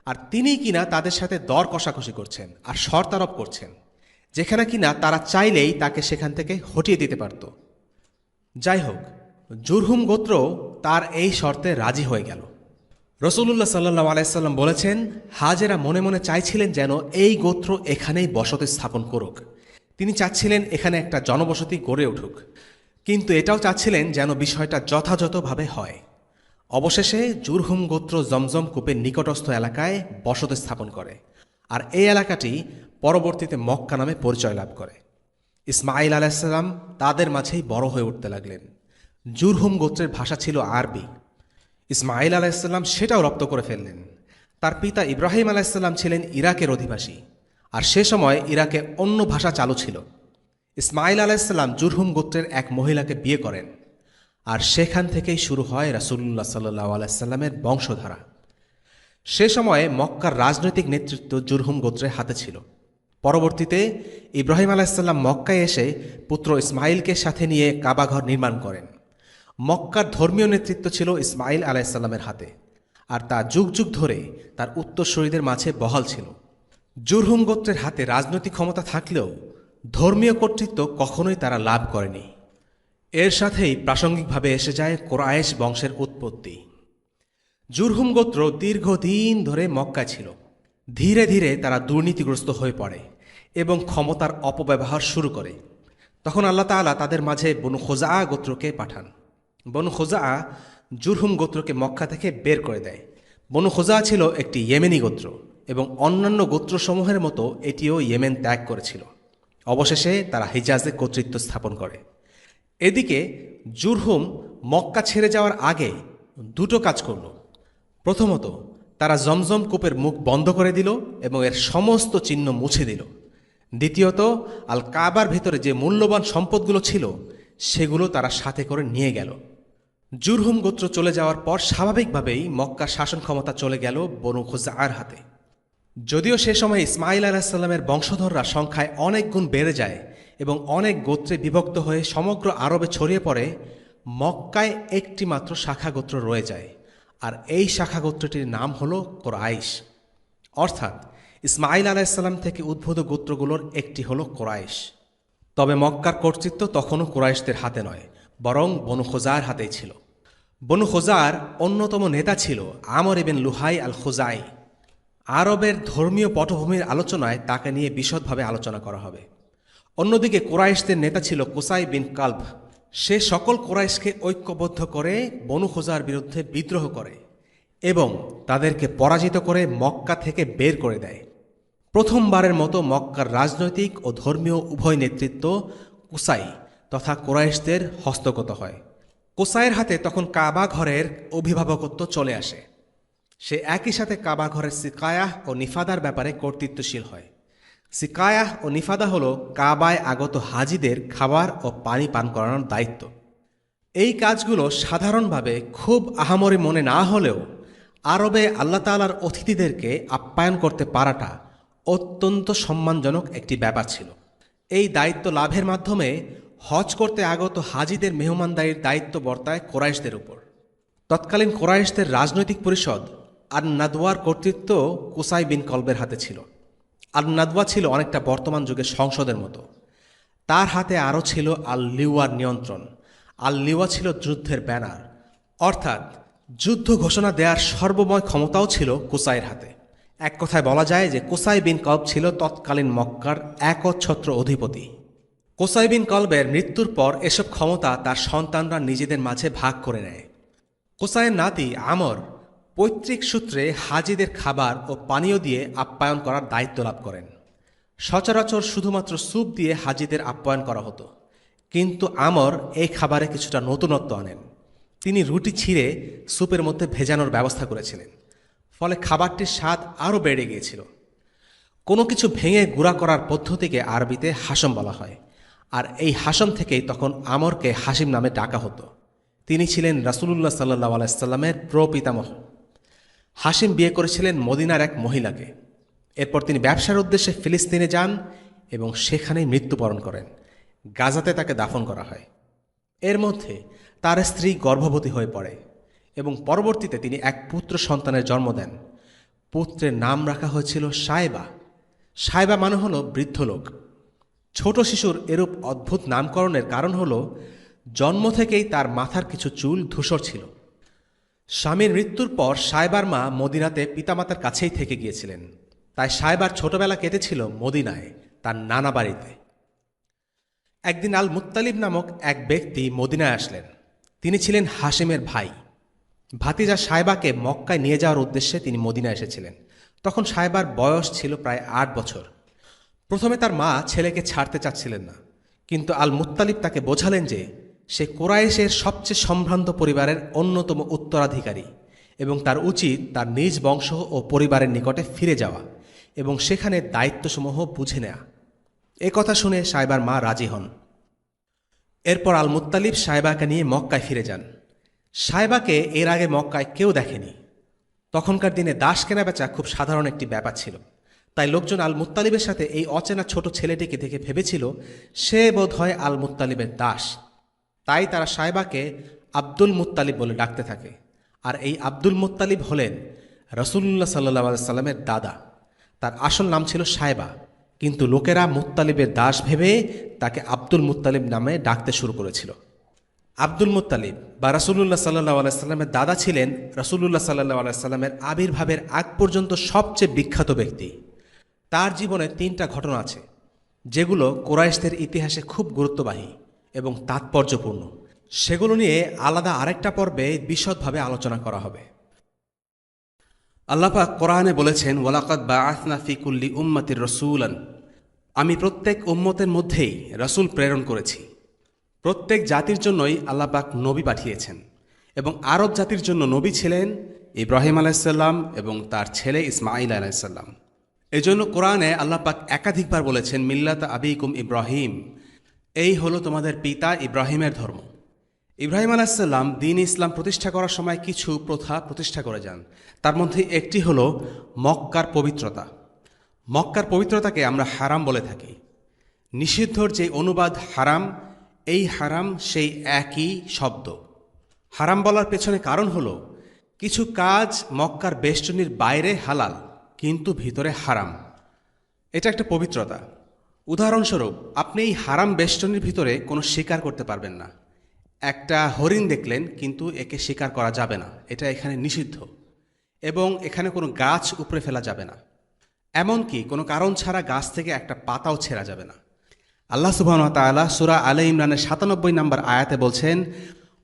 আর তিনি কিনা তাদের সাথে দর কষাকষি করছেন আর শর্ত আরোপ করছেন, যেখানে কিনা তারা চাইলেই তাকে সেখান থেকে হটিয়ে দিতে পারত। যাই হোক, জুরহুম গোত্র তার এই শর্তে রাজি হয়ে গেল। রাসূলুল্লাহ সাল্লাল্লাহু আলাইহি সাল্লাম বলেছেন, হাজেরা মনে মনে চাইছিলেন যেন এই গোত্র এখানেই বসতি স্থাপন করুক। তিনি চাচ্ছিলেন এখানে একটা জনবসতি গড়ে উঠুক, কিন্তু এটাও চাচ্ছিলেন যেন বিষয়টা যথাযথভাবে হয়। অবশেষে জুরহুম গোত্র জমজম কূপের নিকটস্থ এলাকায় বসতি স্থাপন করে, আর এই এলাকাটি পরবর্তীতে মক্কা নামে পরিচয় লাভ করে। ইসমাঈল আলাইসাল্লাম তাদের মাঝেই বড় হয়ে উঠতে লাগলেন। জুরহুম গোত্রের ভাষা ছিল আরবি। ইসমাঈল আলাইসাল্লাম সেটাও রপ্ত করে ফেললেন। তার পিতা ইব্রাহিম আলাইসাল্লাম ছিলেন ইরাকের অধিবাসী, আর সে সময় ইরাকে অন্য ভাষা চালু ছিল। ইসমাঈল আলাইসাল্লাম জুরহুম গোত্রের এক মহিলাকে বিয়ে করেন, আর সেখান থেকেই শুরু হয় রাসূলুল্লাহ সাল্লাল্লাহু আলাইহি সাল্লামের বংশধারা। সে সময়ে মক্কার রাজনৈতিক নেতৃত্ব জুরহুম গোত্রের হাতে ছিল। পরবর্তীতে ইব্রাহিম আলাইসাল্লাম মক্কায় এসে পুত্র ইসমাঈলকে সাথে নিয়ে কাবাঘর নির্মাণ করেন। মক্কার ধর্মীয় নেতৃত্ব ছিল ইসমাঈল আলাইসাল্লামের হাতে, আর তা যুগ যুগ ধরে তার উত্তরসূরিদের মাঝে বহাল ছিল। জুরহুম গোত্রের হাতে রাজনৈতিক ক্ষমতা থাকলেও ধর্মীয় কর্তৃত্ব কখনোই তারা লাভ করেনি। এর সাথেই প্রাসঙ্গিকভাবে এসে যায় কুরাইশ বংশের উৎপত্তি। জুরহুম গোত্র দীর্ঘদিন ধরে মক্কায় ছিল। ধীরে ধীরে তারা দুর্নীতিগ্রস্ত হয়ে পড়ে এবং ক্ষমতার অপব্যবহার শুরু করে। তখন আল্লাহ তাআলা তাদের মাঝে বনু খুজাআ গোত্রকে পাঠান। বনু খুজাআ জুরহুম গোত্রকে মক্কা থেকে বের করে দেয়। বনু খুজাআ ছিল একটি ইয়েমেনি গোত্র এবং অন্যান্য গোত্রসমূহের মতো এটিও ইয়েমেন ত্যাগ করেছিল। অবশেষে তারা হিজাজে কর্তৃত্ব স্থাপন করে। এদিকে জুরহুম মক্কা ছেড়ে যাওয়ার আগে দুটো কাজ করল। প্রথমত, তারা জমজম কূপের মুখ বন্ধ করে দিল এবং এর সমস্ত চিহ্ন মুছে দিল। দ্বিতীয়ত, আল কাবার ভিতরে যে মূল্যবান সম্পদগুলো ছিল সেগুলো তারা সাথে করে নিয়ে গেল। জুরহুম গোত্র চলে যাওয়ার পর স্বাভাবিকভাবেই মক্কার শাসন ক্ষমতা চলে গেল বনু খুজাআর হাতে। যদিও সে সময় ইসমাঈল আলাইসাল্লামের বংশধররা সংখ্যায় অনেক গুণ বেড়ে যায় এবং অনেক গোত্রে বিভক্ত হয়ে সমগ্র আরবে ছড়িয়ে পড়ে, মক্কায় একটি মাত্র শাখা গোত্র রয়ে যায়, আর এই শাখা গোত্রটির নাম হল কুরাইশ। অর্থাৎ ইসমাঈল আলাইসাল্লাম থেকে উদ্ভূত গোত্রগুলোর একটি হল কুরাইশ। তবে মক্কার কর্তৃত্ব তখনও কুরাইশদের হাতে নয়, বরং বনু খুজাআর হাতেই ছিল। বনু খুজাআর অন্যতম নেতা ছিল আমর ইবনে লুহাই আল খুজাই। আরবের ধর্মীয় পটভূমির আলোচনায় তাকে নিয়ে বিশদভাবে আলোচনা করা হবে। অন্যদিকে কুরাইশদের নেতা ছিল কুসাই বিন কালব। সে সকল কুরাইশকে ঐক্যবদ্ধ করে বনু খুজাআর বিরুদ্ধে বিদ্রোহ করে এবং তাদেরকে পরাজিত করে মক্কা থেকে বের করে দেয়। প্রথমবারের মতো মক্কার রাজনৈতিক ও ধর্মীয় উভয় নেতৃত্ব কুসাই তথা কুরাইশদের হস্তগত হয়। কুসাইয়ের হাতে তখন কাবা ঘরের অভিভাবকত্ব চলে আসে। সে একই সাথে কাবা ঘরের সিকায়াহ ও নিফাদার ব্যাপারে কর্তৃত্বশীল হয়। সিকায়াহ ও নিফাদা হল কাবায় আগত হাজিদের খাবার ও পানি পান করানোর দায়িত্ব। এই কাজগুলো সাধারণভাবে খুব আহামরি মনে না হলেও আরবে আল্লাহ তাআলার অতিথিদেরকে আপ্যায়ন করতে পারাটা অত্যন্ত সম্মানজনক একটি ব্যাপার ছিল। এই দায়িত্ব লাভের মাধ্যমে হজ করতে আগত হাজিদের মেহমানদারির দায়িত্ব বর্তায় কুরাইশদের উপর। তৎকালীন কুরাইশদের রাজনৈতিক পরিষদ আর নাদওয়ার কর্তৃত্ব কুসাই বিন কলবের হাতে ছিল। আর নাদওয়া ছিল অনেকটা বর্তমান যুগের সংসদের মতো। তার হাতে আরও ছিল আল লিওয়ার নিয়ন্ত্রণ। আল লিওয়া ছিল যুদ্ধের ব্যানার, অর্থাৎ যুদ্ধ ঘোষণা দেওয়ার সর্বময় ক্ষমতাও ছিল কুসাইয়ের হাতে। এক কথায় বলা যায় যে কুসাই বিন কলব ছিল তৎকালীন মক্কার একচ্ছত্র অধিপতি। কুসাই বিন কলবের মৃত্যুর পর এসব ক্ষমতা তার সন্তানরা নিজেদের মাঝে ভাগ করে নেয়। কুসাইয়ের নাতি আমর পৈতৃক সূত্রে হাজিদের খাবার ও পানীয় দিয়ে আপ্যায়ন করার দায়িত্ব লাভ করেন। সচরাচর শুধুমাত্র স্যুপ দিয়ে হাজিদের আপ্যায়ন করা হতো, কিন্তু আমর এই খাবারে কিছুটা নতুনত্ব আনেন। তিনি রুটি ছিঁড়ে স্যুপের মধ্যে ভেজানোর ব্যবস্থা করেছিলেন, ফলে খাবারটির স্বাদ আরও বেড়ে গিয়েছিল। কোনো কিছু ভেঙে গুঁড়া করার পদ্ধতিকে আরবিতে হাসম বলা হয়, আর এই হাসম থেকেই তখন আমরকে হাসিম নামে ডাকা হতো। তিনি ছিলেন রাসূলুল্লাহ সাল্লাল্লাহু আলাইহি সাল্লামের প্রপিতামহ। হাসিম বিয়ে করেছিলেন মদিনার এক মহিলাকে। এরপর তিনি ব্যবসার উদ্দেশ্যে ফিলিস্তিনে যান এবং সেখানেই মৃত্যুবরণ করেন। গাজাতে তাকে দাফন করা হয়। এর মধ্যে তার স্ত্রী গর্ভবতী হয়ে পড়ে এবং পরবর্তীতে তিনি এক পুত্র সন্তানের জন্ম দেন। পুত্রের নাম রাখা হয়েছিল সায়বা। সায়বা মানে হল বৃদ্ধ লোক। ছোট শিশুর এরূপ অদ্ভুত নামকরণের কারণ হল জন্ম থেকেই তার মাথার কিছু চুল ধূসর ছিল। স্বামীর মৃত্যুর পর সায়বার মা মদিনাতে পিতামাতার কাছেই থেকে গিয়েছিলেন, তাই সায়বার ছোটবেলা কেটেছিল মদিনায়, তার নানা বাড়িতে। একদিন আল মুত্তালিব নামক এক ব্যক্তি মদিনায় আসলেন। তিনি ছিলেন হাশিমের ভাই। ভাতিজা সায়বাকে মক্কায় নিয়ে যাওয়ার উদ্দেশ্যে তিনি মদিনায় এসেছিলেন। তখন সায়বার বয়স ছিল প্রায় 8 বছর। প্রথমে তার মা ছেলেকে ছাড়তে চাচ্ছিলেন না, কিন্তু আল মুত্তালিব তাকে বোঝালেন যে সে কুরাইশের সবচেয়ে সম্ভ্রান্ত পরিবারের অন্যতম উত্তরাধিকারী এবং তার উচিত তার নিজ বংশ ও পরিবারের নিকটে ফিরে যাওয়া এবং সেখানে দায়িত্বসমূহ বুঝে নেয়া। এ কথা শুনে সাইবার মা রাজি হন। এরপর আল মুত্তালিব সাইবাকে নিয়ে মক্কায় ফিরে যান। সাইবাকে এর আগে মক্কায় কেউ দেখেনি। তখনকার দিনে দাস কেনাবেচা খুব সাধারণ একটি ব্যাপার ছিল, তাই লোকজন আল মুত্তালিবের সাথে এই অচেনা ছোট ছেলেটিকে দেখে ভেবেছিল সে বোধ হয় আল মুত্তালিবের দাস। তাই তারা সাইবাকে আব্দুল মুত্তালিব বলে ডাকতে থাকে। আর এই আব্দুল মুত্তালিব হলেন রাসূলুল্লাহ সাল্লাল্লাহু আলাইহি সাল্লামের দাদা। তার আসল নাম ছিল সাইবা, কিন্তু লোকেরা মুত্তালিবের দাস ভেবে তাকে আব্দুল মুত্তালিব নামে ডাকতে শুরু করেছিল। আব্দুল মুত্তালিব বা রাসূলুল্লাহ সাল্লাল্লাহু আলাইহি সাল্লামের দাদা ছিলেন রাসূলুল্লাহ সাল্লাল্লাহু আলাইহি সাল্লামের আবির্ভাবের আগ পর্যন্ত সবচেয়ে বিখ্যাত ব্যক্তি। তার জীবনে 3টা ঘটনা আছে যেগুলো কুরাইশদের ইতিহাসে খুব গুরুত্ববাহী এবং তাৎপর্যপূর্ণ। সেগুলো নিয়ে আলাদা আরেকটা পর্বে বিশদভাবে আলোচনা করা হবে। আল্লাহ পাক কোরআনে বলেছেন, ওয়ালাকাদ বাআসনা ফি কুল্লি উম্মাতির রাসূলান, আমি প্রত্যেক উম্মতের মধ্যেই রাসূল প্রেরণ করেছি। প্রত্যেক জাতির জন্যই আল্লাহ পাক নবী পাঠিয়েছেন এবং আরব জাতির জন্য নবী ছিলেন ইব্রাহিম আলাইহিস সালাম এবং তার ছেলে ইসমাঈল আলাইহিস সালাম। এজন্য কোরআনে আল্লাহ পাক একাধিকবার বলেছেন, মিল্লাত আবিকুম ইব্রাহিম, এই হলো তোমাদের পিতা ইব্রাহিমের ধর্ম। ইব্রাহিম আলাইহিস সালাম দ্বীন ইসলাম প্রতিষ্ঠা করার সময় কিছু প্রথা প্রতিষ্ঠা করে যান। তার মধ্যে একটি হলো মক্কার পবিত্রতা। মক্কার পবিত্রতাকে আমরা হারাম বলে থাকি। নিষিদ্ধর যে অনুবাদ হারাম, এই হারাম সেই একই শব্দ। হারাম বলার পেছনে কারণ হলো কিছু কাজ মক্কার বেষ্টনীর বাইরে হালাল কিন্তু ভিতরে হারাম। এটা একটা পবিত্রতা। উদাহরণস্বরূপ, আপনি এই হারাম বেষ্টনীর ভিতরে কোনো শিকার করতে পারবেন না। একটা হরিণ দেখলেন কিন্তু একে শিকার করা যাবে না, এটা এখানে নিষিদ্ধ। এবং এখানে কোনো গাছ উপড়ে ফেলা যাবে না, এমনকি কোনো কারণ ছাড়া গাছ থেকে একটা পাতাও ছেঁড়া যাবে না। আল্লাহ সুবহানাহু ওয়া তাআলা সূরা আলে ইমরানের ৯৭ নম্বর আয়াতে বলছেন,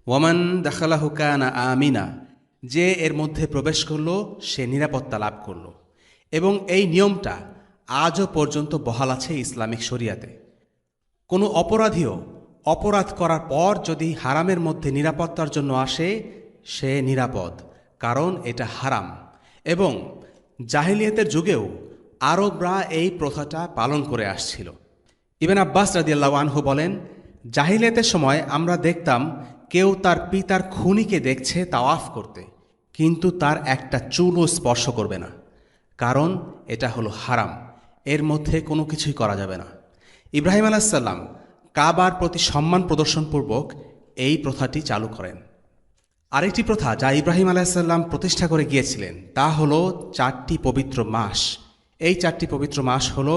ওয়ামান দাখালাহু কানা আমিনা, যে এর মধ্যে প্রবেশ করল সে নিরাপত্তা লাভ করল। এবং এই নিয়মটা আজও পর্যন্ত বহাল আছে ইসলামিক শরিয়াতে। কোনো অপরাধীও অপরাধ করার পর যদি হারামের মধ্যে নিরাপত্তার জন্য আসে, সে নিরাপদ, কারণ এটা হারাম। এবং জাহিলিয়াতের যুগেও আরবরা এই প্রথাটা পালন করে আসছিল। ইবনে আব্বাস রাদিয়াল্লাহু আনহু বলেন, জাহিলিয়াতের সময় আমরা দেখতাম কেউ তার পিতার খুনিকে দেখছে তাওয়াফ করতে, কিন্তু তার একটা চুলও স্পর্শ করবে না, কারণ এটা হলো হারাম, এর মধ্যে কোনো কিছুই করা যাবে না। ইব্রাহিম আলাইহিস সালাম কাবার প্রতি সম্মান প্রদর্শনপূর্বক এই প্রথাটি চালু করেন। আরেকটি প্রথা যা ইব্রাহিম আলাইহিস সালাম প্রতিষ্ঠা করে গিয়েছিলেন তা হলো 4টি পবিত্র মাস। এই 4টি পবিত্র মাস হলো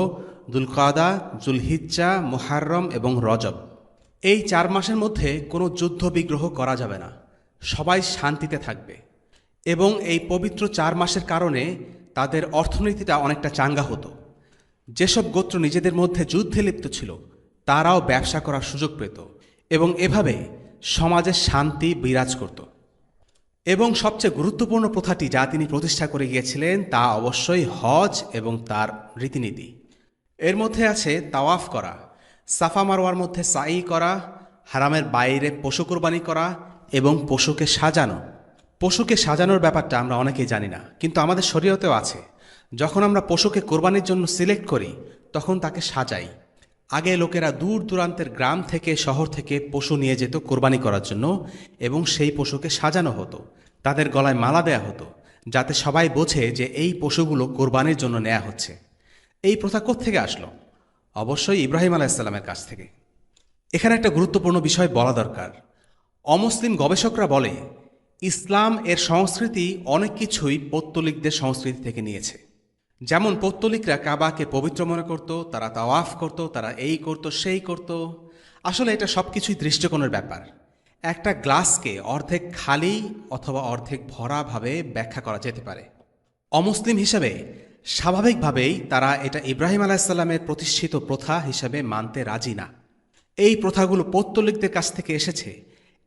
যুলকাদা, যুলহিজ্জা, মুহাররম এবং রজব। এই 4 মাসের মধ্যে কোনো যুদ্ধ বিগ্রহ করা যাবে না, সবাই শান্তিতে থাকবে। এবং এই পবিত্র 4 মাসের কারণে তাদের অর্থনীতিটা অনেকটা চাঙ্গা হতো। যেসব গোত্র নিজেদের মধ্যে যুদ্ধে লিপ্ত ছিল তারাও ব্যবসা করার সুযোগ পেত এবং এভাবে সমাজে শান্তি বিরাজ করত। এবং সবচেয়ে গুরুত্বপূর্ণ প্রথাটি যা তিনি প্রতিষ্ঠা করে গিয়েছিলেন তা অবশ্যই হজ এবং তার রীতিনীতি। এর মধ্যে আছে তাওয়াফ করা, সাফা মারওয়ার মধ্যে সাই করা, হারামের বাইরে পশু কোরবানি করা এবং পশুকে সাজানো। পশুকে সাজানোর ব্যাপারটা আমরা অনেকেই জানি না, কিন্তু আমাদের শরীয়তেও আছে। যখন আমরা পশুকে কোরবানির জন্য সিলেক্ট করি তখন তাকে সাজাই। আগে লোকেরা দূর দূরান্তের গ্রাম থেকে শহর থেকে পশু নিয়ে যেত কোরবানি করার জন্য এবং সেই পশুকে সাজানো হতো, তাদের গলায় মালা দেয়া হতো, যাতে সবাই বোঝে যে এই পশুগুলো কোরবানির জন্য নেওয়া হচ্ছে। এই প্রথা কোত্থেকে আসলো? অবশ্যই ইব্রাহিম আলাইহিস সালামের কাছ থেকে। এখানে একটা গুরুত্বপূর্ণ বিষয় বলা দরকার। অমুসলিম গবেষকরা বলে ইসলাম এর সংস্কৃতি অনেক কিছুই পৌত্তলিকদের সংস্কৃতি থেকে নিয়েছে। যেমন পৌত্তলিকরা কাবাকে পবিত্র মনে করত, তারা তাওয়াফ করত, তারা এই করত সেই করত। আসলে এটা সব কিছুই দৃষ্টিকোণের ব্যাপার। একটা গ্লাসকে অর্ধেক খালি অথবা অর্ধেক ভরা ভাবে ব্যাখ্যা করা যেতে পারে। অমুসলিম হিসেবে স্বাভাবিকভাবেই তারা এটা ইব্রাহিম আলাইহিস সালামের প্রতিষ্ঠিত প্রথা হিসেবে মানতে রাজি না। এই প্রথাগুলো পৌত্তলিকদের কাছ থেকে এসেছে,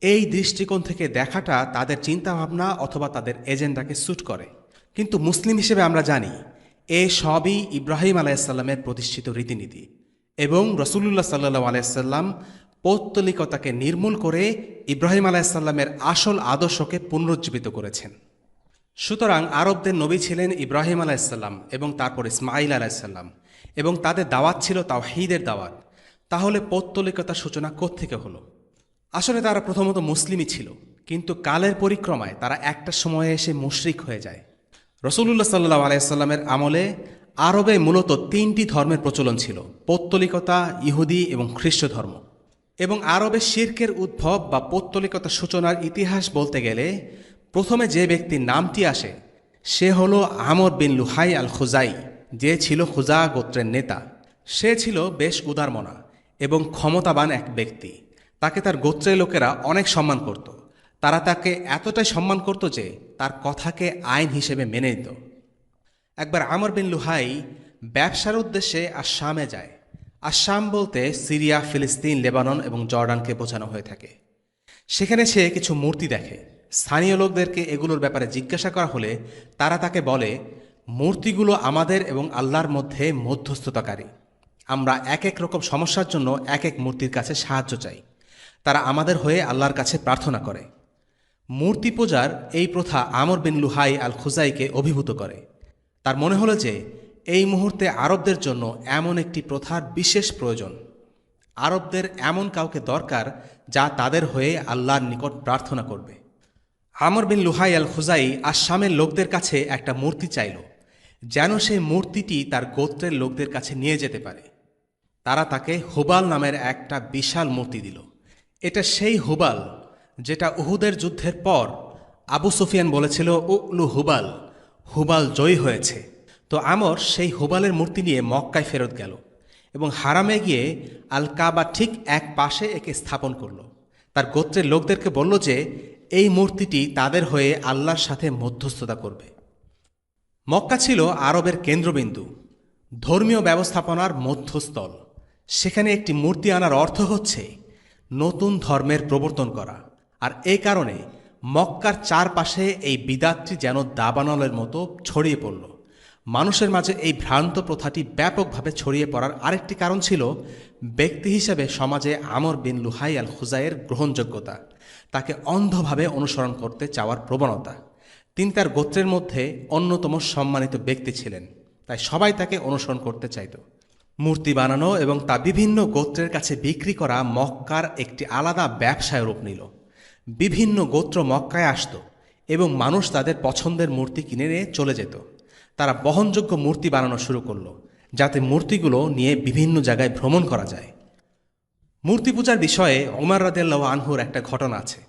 এই দৃষ্টিকোণ থেকে দেখাটা তাদের চিন্তাভাবনা অথবা তাদের এজেন্ডাকে স্যুট করে। কিন্তু মুসলিম হিসেবে আমরা জানি এ সবই ইব্রাহিম আলাইহিস সালামের প্রতিষ্ঠিত রীতিনীতি এবং রাসূলুল্লাহ সাল্লাল্লাহু আলাইহি সাল্লাম পৌত্তলিকতাকে নির্মূল করে ইব্রাহিম আলাইহিসসালামের আসল আদর্শকে পুনরুজ্জীবিত করেছেন। সুতরাং আরবদের নবী ছিলেন ইব্রাহিম আলাইহিসসালাম এবং তারপর ইসমাঈল আলাইহিসসালাম, এবং তাদের দাওয়াত ছিল তাওহীদের দাওয়াত। তাহলে পৌত্তলিকতার সূচনা কোত্থেকে হলো? আসলে তারা প্রথমত মুসলিমই ছিল, কিন্তু কালের পরিক্রমায় তারা একটা সময়ে এসে মুশরিক হয়ে যায়। রাসূলুল্লাহ সাল্লাল্লাহু আলাইহি সাল্লামের আমলে আরবে মূলত 3টি ধর্মের প্রচলন ছিল: পৌত্তলিকতা, ইহুদি এবং খ্রিস্ট ধর্ম। এবং আরবে শিরকের উদ্ভব বা পৌত্তলিকতার সূচনার ইতিহাস বলতে গেলে প্রথমে যে ব্যক্তির নামটি আসে সে হল আমর বিন লুহাই আল খুজাই, যে ছিল খুজা গোত্রের নেতা। সে ছিল বেশ উদারমনা এবং ক্ষমতাবান এক ব্যক্তি। তাকে তার গোত্রের লোকেরা অনেক সম্মান করত। তারা তাকে এতটাই সম্মান করত যে তার কথাকে আইন হিসেবে মেনে নিত। একবার আমর বিন লুহাই ব্যবসার উদ্দেশ্যে আশামে যায়। আশাম বলতে সিরিয়া, ফিলিস্তিন, লেবানন এবং জর্ডানকে বোঝানো হয়ে থাকে। সেখানে সে কিছু মূর্তি দেখে। স্থানীয় লোকদেরকে এগুলোর ব্যাপারে জিজ্ঞাসা করা হলে তারা তাকে বলে, মূর্তিগুলো আমাদের এবং আল্লাহর মধ্যে মধ্যস্থতাকারী। আমরা এক এক রকম সমস্যার জন্য এক এক মূর্তির কাছে সাহায্য চাই। তারা আমাদের হয়ে আল্লাহর কাছে প্রার্থনা করে। মূর্তি পূজার এই প্রথা আমর বিন লুহাই আল খুজাইকে অভিভূত করে। তার মনে হলো যে এই মুহূর্তে আরবদের জন্য এমন একটি প্রথার বিশেষ প্রয়োজন। আরবদের এমন কাউকে দরকার যা তাদের হয়ে আল্লাহর নিকট প্রার্থনা করবে। আমর বিন লুহাই আল খুজাই আশামের লোকদের কাছে একটা মূর্তি চাইল, যেন সেই মূর্তিটি তার গোত্রের লোকদের কাছে নিয়ে যেতে পারে। তারা তাকে হুবাল নামের একটা বিশাল মূর্তি দিল। এটা সেই হুবাল যেটা উহুদের যুদ্ধের পর আবু সুফিয়ান বলেছিল, উলু হুবাল, হুবাল জয়ী হয়েছে। তো আমর সেই হুবালের মূর্তি নিয়ে মক্কায় ফেরত গেল এবং হারামে গিয়ে আল কাবা ঠিক এক পাশে একে স্থাপন করল। তার গোত্রের লোকদেরকে বলল যে এই মূর্তিটি তাদের হয়ে আল্লাহর সাথে মধ্যস্থতা করবে। মক্কা ছিল আরবের কেন্দ্রবিন্দু, ধর্মীয় ব্যবস্থাপনার মধ্যস্থল। সেখানে একটি মূর্তি আনার অর্থ হচ্ছে নতুন ধর্মের প্রবর্তন করা। আর এই কারণে মক্কার চারপাশে এই বিদাতটি যেন দাবানলের মতো ছড়িয়ে পড়ল। মানুষের মাঝে এই ভ্রান্ত প্রথাটি ব্যাপকভাবে ছড়িয়ে পড়ার আরেকটি কারণ ছিল ব্যক্তি হিসেবে সমাজে আমর বিন লুহাই আল খুজাইয়ের গ্রহণযোগ্যতা, তাকে অন্ধভাবে অনুসরণ করতে চাওয়ার প্রবণতা। তিনি তার গোত্রের মধ্যে অন্যতম সম্মানিত ব্যক্তি ছিলেন, তাই সবাই তাকে অনুসরণ করতে চাইত। মূর্তি বানানো এবং তা বিভিন্ন গোত্রের কাছে বিক্রি করা মক্কার একটি আলাদা ব্যবসায় রূপ নিল। বিভিন্ন গোত্র মক্কায় আসত এবং মানুষ তাদের পছন্দের মূর্তি কিনে নিয়ে চলে যেত। তারা বহনযোগ্য মূর্তি বানানো শুরু করল, যাতে মূর্তিগুলো নিয়ে বিভিন্ন জায়গায় ভ্রমণ করা যায়। মূর্তি পূজার বিষয়ে ওমর রাদিয়াল্লাহু আনহুর একটা ঘটনা আছে।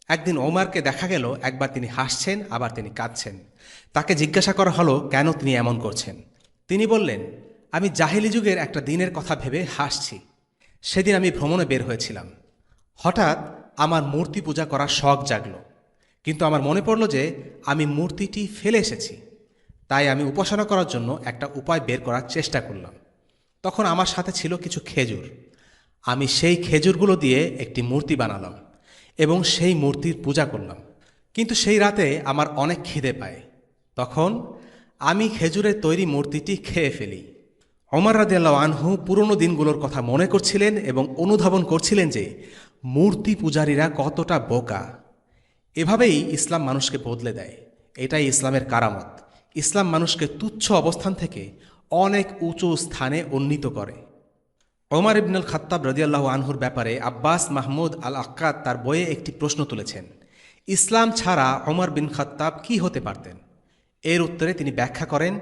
একদিন ওমরকে দেখা গেল একবার তিনি হাসছেন, আবার তিনি কাঁদছেন। তাকে জিজ্ঞাসা করা হলো কেন তিনি এমন করছেন। তিনি বললেন, আমি জাহেলি যুগের একটা দিনের কথা ভেবে হাসছি। সেদিন আমি ভ্রমণে বের হয়েছিলাম। হঠাৎ আমার মূর্তি পূজা করার শখ জাগল, কিন্তু আমার মনে পড়ল যে আমি মূর্তিটি ফেলে এসেছি। তাই আমি উপাসনা করার জন্য একটা উপায় বের করার চেষ্টা করলাম। তখন আমার সাথে ছিল কিছু খেজুর। আমি সেই খেজুরগুলো দিয়ে একটি মূর্তি বানালাম এবং সেই মূর্তির পূজা করলাম। কিন্তু সেই রাতে আমার অনেক খিদে পায়। তখন আমি খেজুরের তৈরি মূর্তিটি খেয়ে ফেলি। ওমর রাদিয়াল্লাহু আনহু পুরনো দিনগুলোর কথা মনে করছিলেন এবং অনুধাবন করছিলেন যে মূর্তি পূজারীরা কতটা বোকা। এভাবেই ইসলাম মানুষকে বদলে দেয়। এটাই ইসলামের কারামত। ইসলাম মানুষকে তুচ্ছ অবস্থান থেকে অনেক উঁচু স্থানে উন্নীত করে। ওমর ইবনুল খাত্তাব রাদিয়াল্লাহু আনহুর ব্যাপারে আব্বাস মাহমুদ আল আক্কাদ তার বইয়ে একটি প্রশ্ন তুলেছেন, ইসলাম ছাড়া ওমর বিন খাত্তাব কি হতে পারতেন? এর উত্তরে তিনি ব্যাখ্যা করেন,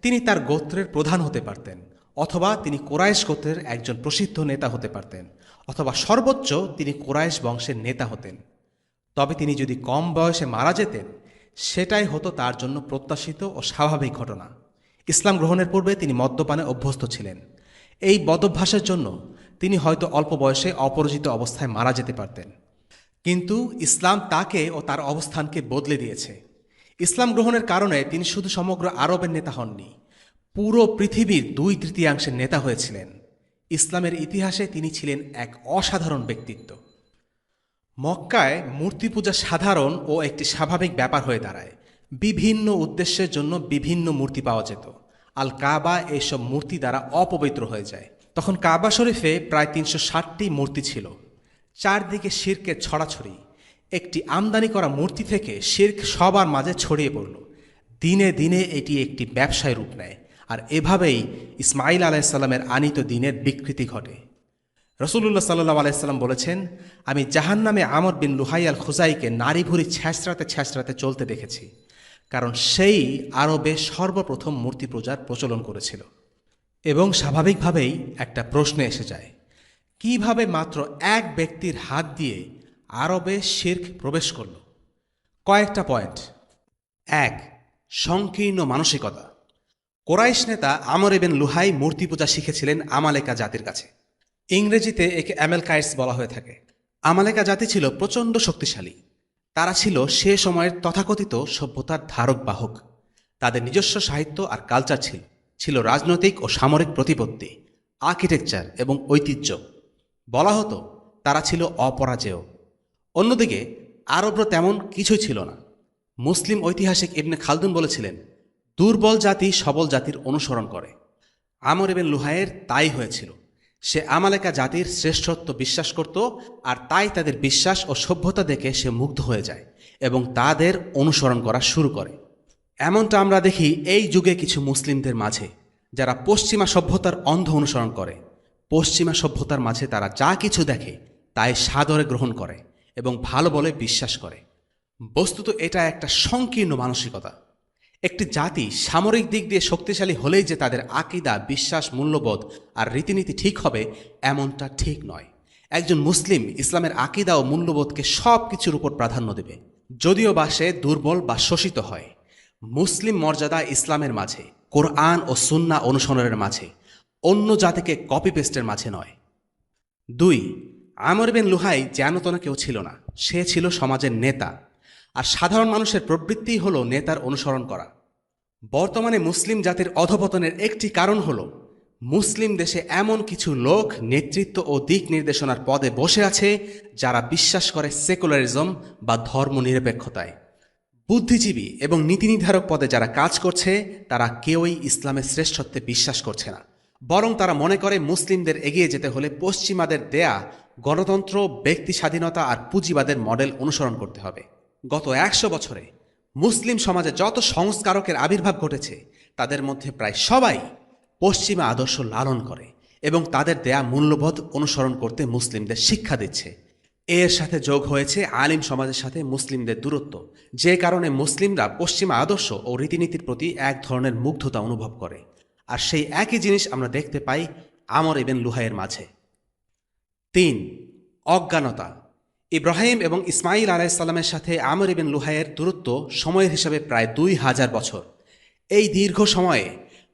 তিনি তার গোত্রের প্রধান হতে পারতেন, অথবা তিনি কোরাইশ গোত্রের একজন প্রসিদ্ধ নেতা হতে পারতেন, অথবা সর্বোচ্চ তিনি কোরাইশ বংশের নেতা হতেন। তবে তিনি যদি কম বয়সে মারা যেতেন, সেটাই হতো তার জন্য প্রত্যাশিত ও স্বাভাবিক ঘটনা। ইসলাম গ্রহণের পূর্বে তিনি মদ্যপানে অভ্যস্ত ছিলেন। এই বদভ্যাসের জন্য তিনি হয়তো অল্প বয়সে অপরিচিত অবস্থায় মারা যেতে পারতেন। কিন্তু ইসলাম তাকে ও তার অবস্থানকে বদলে দিয়েছে। ইসলাম গ্রহণের কারণে তিনি শুধু সমগ্র আরবের নেতা হননি, পুরো পৃথিবীর 2/3 নেতা হয়েছিলেন। ইসলামের ইতিহাসে তিনি ছিলেন এক অসাধারণ ব্যক্তিত্ব। মক্কায় মূর্তি পূজা সাধারণ ও একটি স্বাভাবিক ব্যাপার হয়ে দাঁড়ায়। বিভিন্ন উদ্দেশ্যের জন্য বিভিন্ন মূর্তি পাওয়া যেত। আল কাবা এইসব মূর্তি দ্বারা অপবিত্র হয়ে যায়। তখন কাবা শরীফে প্রায় ৩৬০টি মূর্তি ছিল। চারদিকে শিরকের ছড়াছড়ি। একটি আমদানি করা মূর্তি থেকে শিরক সবার মাঝে ছড়িয়ে পড়ল। দিনে দিনে এটি একটি ব্যবসায় রূপ নেয়, আর এভাবেই ইসমাইল আলাইসাল্লামের আনিত দিনের বিকৃতি ঘটে। রসুলুল্লাহ সাল্লাহ আলাইসাল্লাম বলেছেন, আমি জাহান্নামে আমর বিন লুহাই আল খুজাইকে নারী ভুরি ছ্যাঁচড়াতে ছ্যাঁচড়াতে চলতে দেখেছি, কারণ সেই আরবে সর্বপ্রথম মূর্তি পূজার প্রচলন করেছিল। এবং স্বাভাবিকভাবেই একটা প্রশ্ন এসে যায়, কিভাবে মাত্র এক ব্যক্তির হাত দিয়ে আরবে শিরক প্রবেশ করল? কয়েকটা পয়েন্ট। ১. সংকীর্ণ মানসিকতা। কোরাইশ নেতা আমর ইবনে লুহাই মূর্তি পূজা শিখেছিলেন আমালেকা জাতির কাছে। ইংরেজিতে একে অ্যামেলকাইটস বলা হয়ে থাকে। আমালেকা জাতি ছিল প্রচণ্ড শক্তিশালী। তারা ছিল সে সময়ের তথাকথিত সভ্যতার ধারক বাহক। তাদের নিজস্ব সাহিত্য আর কালচার ছিল রাজনৈতিক ও সামরিক প্রতিপত্তি, আর্কিটেকচার এবং ঐতিহ্য। বলা হতো তারা ছিল অপরাজেয়। অন্যদিকে আরবরা তেমন কিছুই ছিল না। মুসলিম ঐতিহাসিক ইবনে খালদুন বলেছিলেন, দুর্বল জাতি সবল জাতির অনুসরণ করে। আমর ইবনে লুহাইয়ের তাই হয়েছিল। সে আমালেকা জাতির শ্রেষ্ঠত্ব বিশ্বাস করত, আর তাই তাদের বিশ্বাস ও সভ্যতা দেখে সে মুগ্ধ হয়ে যায় এবং তাদের অনুসরণ করা শুরু করে। এমনটা আমরা দেখি এই যুগে কিছু মুসলিমদের মাঝে, যারা পশ্চিমা সভ্যতার অন্ধ অনুসরণ করে। পশ্চিমা সভ্যতার মাঝে তারা যা কিছু দেখে তাই সাদরে গ্রহণ করে এবং ভালো বলে বিশ্বাস করে। বস্তুত এটা একটা সংকীর্ণ মানসিকতা। একটি জাতি সামরিক দিক দিয়ে শক্তিশালী হলেই যে তাদের আকীদা, বিশ্বাস, মূল্যবোধ আর রীতিনীতি ঠিক হবে, এমনটা ঠিক নয়। একজন মুসলিম ইসলামের আকীদা ও মূল্যবোধকে সব কিছুর উপর প্রাধান্য দেবে, যদিও বা সে দুর্বল বা শোষিত হয়। মুসলিম মর্যাদা ইসলামের মাঝে, কোরআন ও সুন্নাহ অনুসরণের মাঝে, অন্য জাতিকে কপি পেস্টের মাঝে নয়। ২. আমর বিন লুহাই যেনতনা কেউ ছিল না। সে ছিল সমাজের নেতা, আর সাধারণ মানুষের প্রবৃত্তি হল নেতার অনুসরণ করা। বর্তমানে মুসলিম জাতির অধপতনের একটি কারণ হল মুসলিম দেশে এমন কিছু লোক নেতৃত্ব ও দিক নির্দেশনার পদে বসে আছে যারা বিশ্বাস করে সেকুলারিজম বা ধর্মনিরপেক্ষতায়। বুদ্ধিজীবী এবং নীতিনির্ধারক পদে যারা কাজ করছে তারা কেউই ইসলামের শ্রেষ্ঠত্বে বিশ্বাস করছে না, বরং তারা মনে করে মুসলিমদের এগিয়ে যেতে হলে পশ্চিমাদের দেয়া গণতন্ত্র, ব্যক্তি স্বাধীনতা আর পুঁজিবাদের মডেল অনুসরণ করতে হবে। গত ১০০ বছরে মুসলিম সমাজে যত সংস্কারকের আবির্ভাব ঘটেছে তাদের মধ্যে প্রায় সবাই পশ্চিমা আদর্শ লালন করে এবং তাদের দেয়া মূল্যবোধ অনুসরণ করতে মুসলিমদের শিক্ষা দিচ্ছে। এর সাথে যোগ হয়েছে আলিম সমাজের সাথে মুসলিমদের দূরত্ব, যে কারণে মুসলিমরা পশ্চিমা আদর্শ ও রীতিনীতির প্রতি এক ধরনের মুগ্ধতা অনুভব করে। আর সেই একই জিনিস আমরা দেখতে পাই আমর ইবনে লুহাইয়ের মাঝে। ৩. অজ্ঞানতা। ইব্রাহিম এবং ইসমাইল আলাইসাল্লামের সাথে আমর ইবনে লুহাইয়ের দূরত্ব সময়ের হিসাবে প্রায় ২০০০ বছর। এই দীর্ঘ সময়ে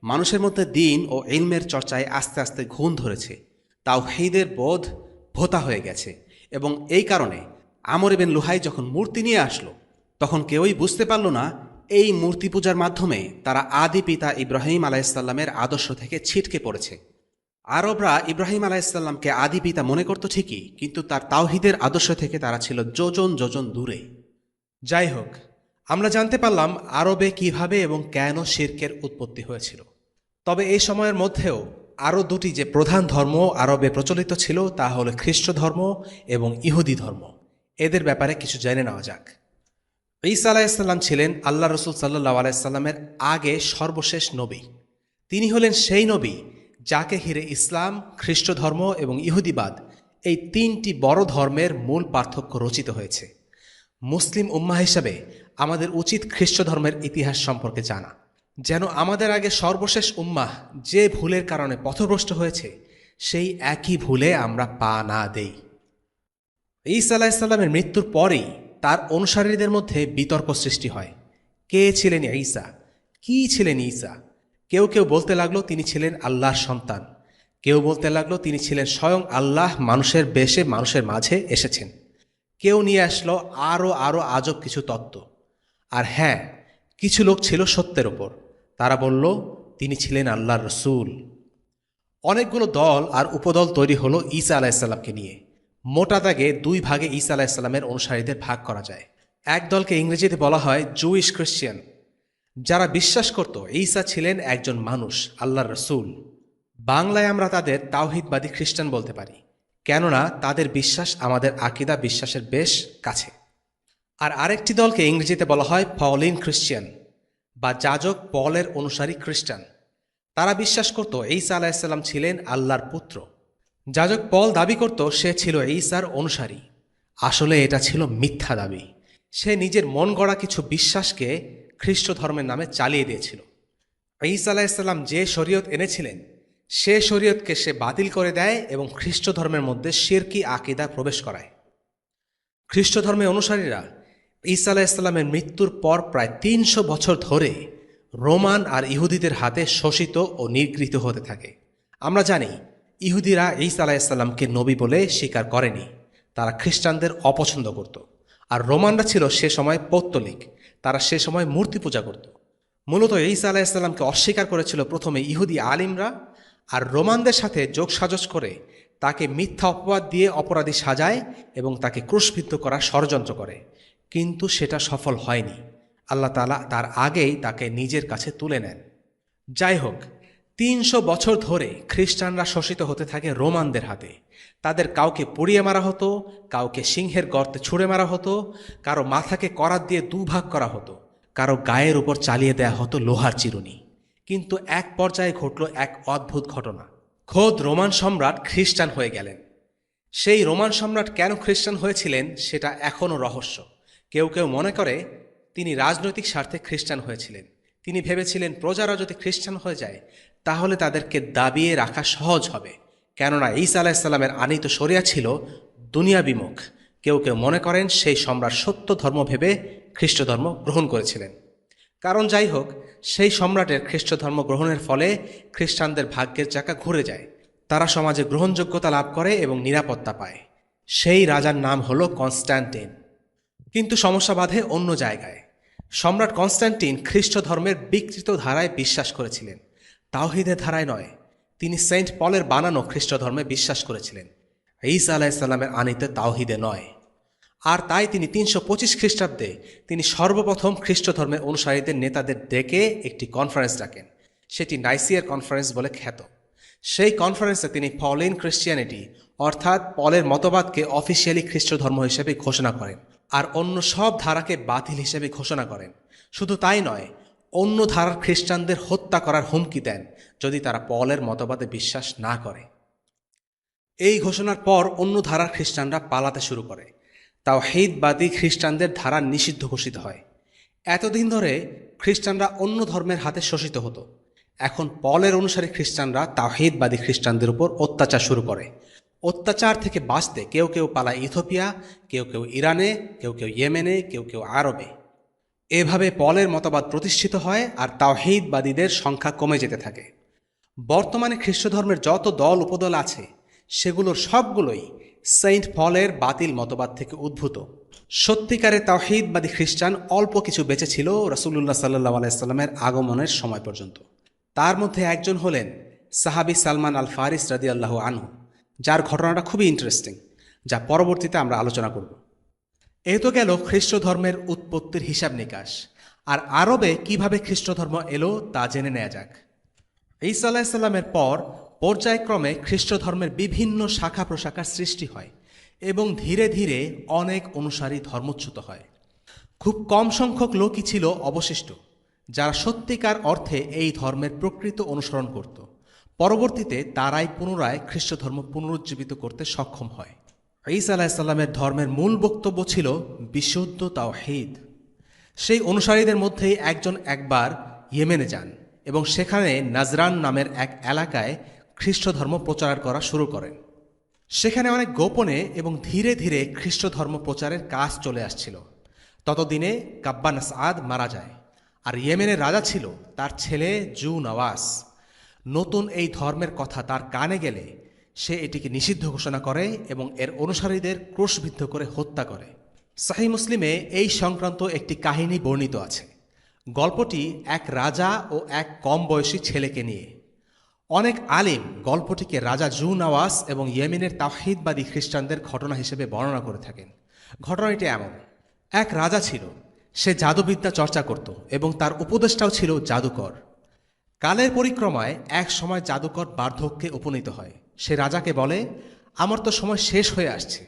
মানুষের মধ্যে দ্বীন ও ইলমের চর্চায় আস্তে আস্তে ঘুণ ধরেছে, তাওহীদের বোধ ভোঁতা হয়ে গেছে। এবং এই কারণে আমর ইবনে লুহাই যখন মূর্তি নিয়ে আসলো, তখন কেউই বুঝতে পারল না এই মূর্তি পূজার মাধ্যমে তারা আদি পিতা ইব্রাহিম আলাইসাল্লামের আদর্শ থেকে ছিটকে পড়েছে। আরবরা ইব্রাহিম আলাইসাল্লামকে আদি পিতা মনে করত ঠিকই, কিন্তু তার তাওহীদের আদর্শ থেকে তারা ছিল যোজন যোজন দূরে। যাই হোক, আমরা জানতে পারলাম আরবে কিভাবে এবং কেন শিরকের উৎপত্তি হয়েছিল। তবে এই সময়ের মধ্যেও আরও দুটি যে প্রধান ধর্ম আরবে প্রচলিত ছিল তা হল খ্রিস্ট ধর্ম এবং ইহুদি ধর্ম। এদের ব্যাপারে কিছু জেনে নেওয়া যাক। ঈসা আলাইসাল্লাম ছিলেন আল্লাহ রসুল সাল্লাহ আলাইসাল্লামের আগে সর্বশেষ নবী। তিনি হলেন সেই নবী যাকে ঘিরে ইসলাম, খ্রিস্ট ধর্ম এবং ইহুদিবাদ এই তিনটি বড় ধর্মের মূল পার্থক্য রচিত হয়েছে। মুসলিম উম্মাহ হিসাবে আমাদের উচিত খ্রিস্ট ধর্মের ইতিহাস সম্পর্কে জানা, যেন আমাদের আগে সর্বশেষ উম্মাহ যে ভুলের কারণে পথভ্রষ্ট হয়েছে সেই একই ভুলে আমরা পা না দেই। ঈসা আলাইসাল্লামের মৃত্যুর পরেই তার অনুসারীদের মধ্যে বিতর্ক সৃষ্টি হয়। কে ছিলেন ঈসা? কি ছিলেন ঈসা? কেউ কেউ বলতে লাগলো তিনি ছিলেন আল্লাহর সন্তান, কেউ বলতে লাগলো তিনি ছিলেন স্বয়ং আল্লাহ মানুষের বেশে মানুষের মাঝে এসেছেন। কেউ নিয়ে আসলো আরও আজব কিছু তত্ত্ব। আর হ্যাঁ, কিছু লোক ছিল সত্যের ওপর। তারা বলল তিনি ছিলেন আল্লাহর রসুল। অনেকগুলো দল আর উপদল তৈরি হলো ঈসা আলাইসাল্লামকে নিয়ে। মোটা দাগে দুই ভাগে ঈসা আলাইসাল্লামের অনুসারীদের ভাগ করা যায়। এক দলকে ইংরেজিতে বলা হয় জুইশ খ্রিস্টিয়ান, যারা বিশ্বাস করত ঈসা ছিলেন একজন মানুষ, আল্লাহর রসুল। বাংলায় আমরা তাদের তাওহীদবাদী খ্রিস্টান বলতে পারি, কেননা তাদের বিশ্বাস আমাদের আকীদা বিশ্বাসের বেশ কাছে। আর আরেকটি দলকে ইংরেজিতে বলা হয় পলিন খ্রিস্টান বা যাজক পলের অনুসারী খ্রিস্টান। তারা বিশ্বাস করত ঈসা আলাইহিসসালাম ছিলেন আল্লাহর পুত্র। যাজক পল দাবি করত সে ছিল ঈসার অনুসারী। আসলে এটা ছিল মিথ্যা দাবি। সে নিজের মন গড়া কিছু বিশ্বাসকে খ্রিস্ট ধর্মের নামে চালিয়ে দিয়েছিল। ঈসা আলাইহিসসালাম যে শরীয়ত এনেছিলেন সে শরীয়তকে সে বাতিল করে দেয় এবং খ্রিস্ট ধর্মের মধ্যে শিরকি আকীদা প্রবেশ করায়। খ্রিস্ট ধর্মের অনুসারীরা ঈসা আলাইহিসসালামের মৃত্যুর পর প্রায় ৩০০ বছর ধরে রোমান আর ইহুদিদের হাতে শোষিত ও নিগৃহীত হতে থাকে। আমরা জানি ইহুদিরা ঈসা আলাইহিসসালামকে নবী বলে স্বীকার করেনি, তারা খ্রিস্টানদের অপছন্দ করত। আর রোমানরা ছিল সে সময় পৌত্তলিক, তারা সে সময় মূর্তি পূজা করত। মূলত ঈসা আলাইহিসসালামকে অস্বীকার করেছিল প্রথমে ইহুদি আলিমরা, আর রোমানদের সাথে যোগসাজশ করে তাকে মিথ্যা অপবাদ দিয়ে অপরাধী সাজায় এবং তাকে ক্রুশবিদ্ধ করার ষড়যন্ত্র করে, কিন্তু সেটা সফল হয়নি। আল্লাহ তাআলা তার আগেই তাকে নিজের কাছে তুলে নেন। যাই হোক, ৩০০ বছর ধরে খ্রিস্টানরা শোষিত হতে থাকে রোমানদের হাতে। তাদের কাউকে পুড়িয়ে মারা হতো, কাউকে সিংহের গর্তে ছুঁড়ে মারা হতো, কারো মাথাকে করাত দিয়ে দুভাগ করা হতো, কারো গায়ের উপর চালিয়ে দেয়া হতো লোহার চিরুনি। কিন্তু এক পর্যায়ে ঘটল এক অদ্ভুত ঘটনা। খোদ রোমান সম্রাট খ্রিস্টান হয়ে গেলেন। সেই রোমান সম্রাট কেন খ্রিস্টান হয়েছিলেন সেটা এখনও রহস্য। কেউ কেউ মনে করে তিনি রাজনৈতিক স্বার্থে খ্রিস্টান হয়েছিলেন। তিনি ভেবেছিলেন প্রজারা যদি খ্রিস্টান হয়ে যায় তাহলে তাদেরকে দাবিয়ে রাখা সহজ হবে, কেননা ঈসা আলাইহিসসালামের আনীত শরিয়া ছিল দুনিয়া বিমুখ। কেউ কেউ মনে করেন সেই সম্রাট সত্য ধর্ম ভেবে খ্রিস্ট ধর্ম গ্রহণ করেছিলেন। কারণ যাই হোক, সেই সম্রাটের খ্রিস্ট ধর্ম গ্রহণের ফলে খ্রিস্টানদের ভাগ্যের চাকা ঘুরে যায়। তারা সমাজে গ্রহণযোগ্যতা লাভ করে এবং নিরাপত্তা পায়। সেই রাজার নাম হলো কনস্ট্যান্টিন। কিন্তু সমস্যা বাধে অন্য জায়গায়। সম্রাট কনস্ট্যান্টিন খ্রিস্ট ধর্মের বিকৃত ধারায় বিশ্বাস করেছিলেন, তাওহীদের ধারায় নয়। তিনি সেন্ট পলের বানানো খ্রিস্ট ধর্মে বিশ্বাস করেছিলেন, ঈসা আলাইহিসসালামের আনীত তাওহীদে নয়। আর তাই তিনি ৩২৫ খ্রিস্টাব্দে তিনি সর্বপ্রথম খ্রিস্ট ধর্মের অনুসারীদের নেতাদের ডেকে একটি কনফারেন্স ডাকেন। সেটি নাইসিয়ার কনফারেন্স বলে খ্যাত। সেই কনফারেন্সে তিনি পলিন খ্রিস্টিয়ানিটি অর্থাৎ পলের মতবাদকে অফিসিয়ালি খ্রিস্ট ধর্ম হিসেবে ঘোষণা করেন আর অন্য সব ধারাকে বাতিল হিসেবে ঘোষণা করেন। শুধু তাই নয়, অন্য ধারার খ্রিস্টানদের হত্যা করার হুমকি দেন যদি তারা পলের মতবাদে বিশ্বাস না করে। এই ঘোষণার পর অন্য ধারার খ্রিস্টানরা পালাতে শুরু করে। তাওহীদবাদী খ্রিস্টানদের ধারা নিষিদ্ধ ঘোষিত হয়। এতদিন ধরে খ্রিস্টানরা অন্য ধর্মের হাতে শোষিত হতো। এখন পলের অনুসারী খ্রিস্টানরা তাওহীদবাদী খ্রিস্টানদের উপর অত্যাচার শুরু করে। অত্যাচার থেকে বাঁচতে কেউ কেউ পালায় ইথিওপিয়া, কেউ কেউ ইরানে, কেউ কেউ ইয়েমেনে, কেউ কেউ আরবে। এভাবে পলের মতবাদ প্রতিষ্ঠিত হয় আর তাওহীদবাদীদের সংখ্যা কমে যেতে থাকে। বর্তমানে খ্রিস্ট ধর্মের যত দল উপদল আছে সেগুলোর সবগুলোই সেন্ট পলের বাতিল মতবাদ থেকে উদ্ভূত। সত্যিকারের তাওহীদবাদী খ্রিস্টান অল্প কিছু বেঁচে ছিল রাসূলুল্লাহ সাল্লাল্লাহু আলাইহি সাল্লামের আগমনের সময় পর্যন্ত। তার মধ্যে একজন হলেন সাহাবী সালমান আল ফারিস রাদিয়াল্লাহু আনহু, যার ঘটনাটা খুবই ইন্টারেস্টিং, যা পরবর্তীতে আমরা আলোচনা করব। এ তো গেল খ্রিস্ট ধর্মের উৎপত্তির হিসাব নিকাশ। আর আরবে কিভাবে খ্রিস্ট ধর্ম এলো তা জেনে নেওয়া যাক। ঈসা আলাইহিস সালামের পর পর্যায়ক্রমে খ্রিস্ট ধর্মের বিভিন্ন শাখা প্রশাখার সৃষ্টি হয় এবং ধীরে ধীরে অনেক অনুসারী ধর্মচ্যুত হয়। খুব কম সংখ্যক লোকই ছিল অবশিষ্ট যারা সত্যিকার অর্থে এই ধর্মের প্রকৃত অনুসরণ করত। পরবর্তীতে তারাই পুনরায় খ্রিস্ট ধর্ম পুনরুজ্জীবিত করতে সক্ষম হয়। ঈসা আলাইহিস সালামের ধর্মের মূল বক্তব্য ছিল বিশুদ্ধ তাওহীদ। সেই অনুসারীদের মধ্যেই একজন একবার ইয়েমেনে যান এবং সেখানে নাজরান নামের এক এলাকায় খ্রিস্ট ধর্ম প্রচার করা শুরু করেন। সেখানে অনেক গোপনে এবং ধীরে ধীরে খ্রিস্ট ধর্ম প্রচারের কাজ চলে আসছিল। ততদিনে কাব্বান আসাদ মারা যায়, আর ইয়েমেনের রাজা ছিল তার ছেলে জু নওয়াস। নতুন এই ধর্মের কথা তার কানে গেলে সে এটিকে নিষিদ্ধ ঘোষণা করে এবং এর অনুসারীদের ক্রুশবিদ্ধ করে হত্যা করে। সহিহ মুসলিমে এই সংক্রান্ত একটি কাহিনী বর্ণিত আছে। গল্পটি এক রাজা ও এক কম বয়সী ছেলেকে নিয়ে। অনেক আলিম গল্পটিকে রাজা জু নওয়াস এবং ইয়েমেনের তাওহীদবাদী খ্রিস্টানদের ঘটনা হিসেবে বর্ণনা করে থাকেন। ঘটনাটি এমন: এক রাজা ছিল, সে জাদুবিদ্যা চর্চা করত এবং তার উপদেষ্টাও ছিল জাদুকর। কালের পরিক্রমায় এক সময় জাদুকর বার্ধক্যে উপনীত হয়। সে রাজাকে বলে, আমার তো সময় শেষ হয়ে আসছে,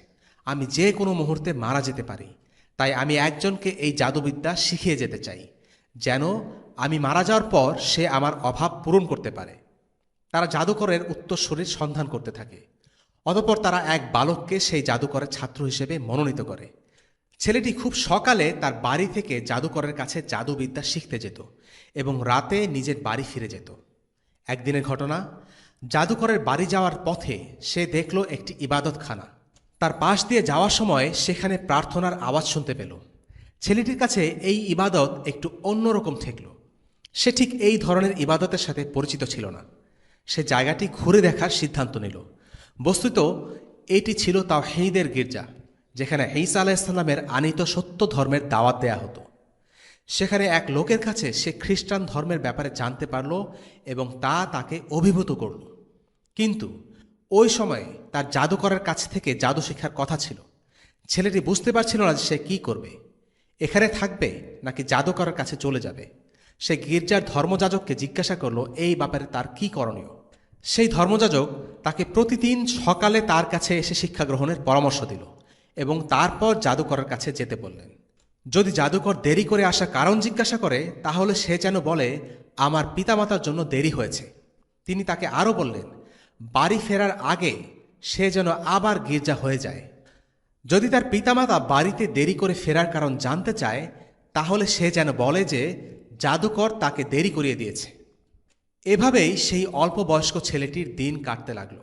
আমি যে কোনো মুহূর্তে মারা যেতে পারি, তাই আমি একজনকে এই জাদুবিদ্যা শিখিয়ে যেতে চাই, যেন আমি মারা যাওয়ার পর সে আমার অভাব পূরণ করতে পারে। তারা জাদুকরের উত্তরসূরির সন্ধান করতে থাকে। অতঃপর তারা এক বালককে সেই জাদুকরের ছাত্র হিসেবে মনোনীত করে। ছেলেটি খুব সকালে তার বাড়ি থেকে জাদুকরের কাছে জাদুবিদ্যা শিখতে যেত এবং রাতে নিজের বাড়ি ফিরে যেত। একদিনের ঘটনা, জাদুকরের বাড়ি যাওয়ার পথে সে দেখল একটি ইবাদতখানা। তার পাশ দিয়ে যাওয়ার সময় সেখানে প্রার্থনার আওয়াজ শুনতে পেল। ছেলেটির কাছে এই ইবাদত একটু অন্যরকম ঠেকল। সে ঠিক এই ধরনের ইবাদতের সাথে পরিচিত ছিল না। সে জায়গাটি ঘুরে দেখার সিদ্ধান্ত নিল। বস্তুত এটি ছিল তাওহীদের গির্জা, যেখানে ঈসা আলাইহিসসালামের আনীত সত্য ধর্মের দাওয়াত দেয়া হতো। সেখানে এক লোকের কাছে সে খ্রিস্টান ধর্মের ব্যাপারে জানতে পারল এবং তা তাকে অভিভূত করল। কিন্তু ওই সময়ে তার জাদুকরের কাছ থেকে জাদু শেখার কথা ছিল। ছেলেটি বুঝতে পারছিল না যে সে কী করবে, এখানে থাকবে নাকি জাদুকরের কাছে চলে যাবে। সে গির্জার ধর্মযাজককে জিজ্ঞাসা করল এই ব্যাপারে তার কী করণীয়। সেই ধর্মযাজক তাকে প্রতিদিন সকালে তার কাছে এসে শিক্ষা গ্রহণের পরামর্শ দিল এবং তারপর জাদুকরের কাছে যেতে বললেন। যদি জাদুকর দেরি করে আসার কারণ জিজ্ঞাসা করে, তাহলে সে যেন বলে আমার পিতামাতার জন্য দেরি হয়েছে। তিনি তাকে আরও বললেন, বাড়ি ফেরার আগে সে যেন আবার গির্জা হয়ে যায়। যদি তার পিতামাতা বাড়িতে দেরি করে ফেরার কারণ জানতে চায়, তাহলে সে যেন বলে যে জাদুকর তাকে দেরি করিয়ে দিয়েছে। এভাবেই সেই অল্প বয়স্ক ছেলেটির দিন কাটতে লাগল।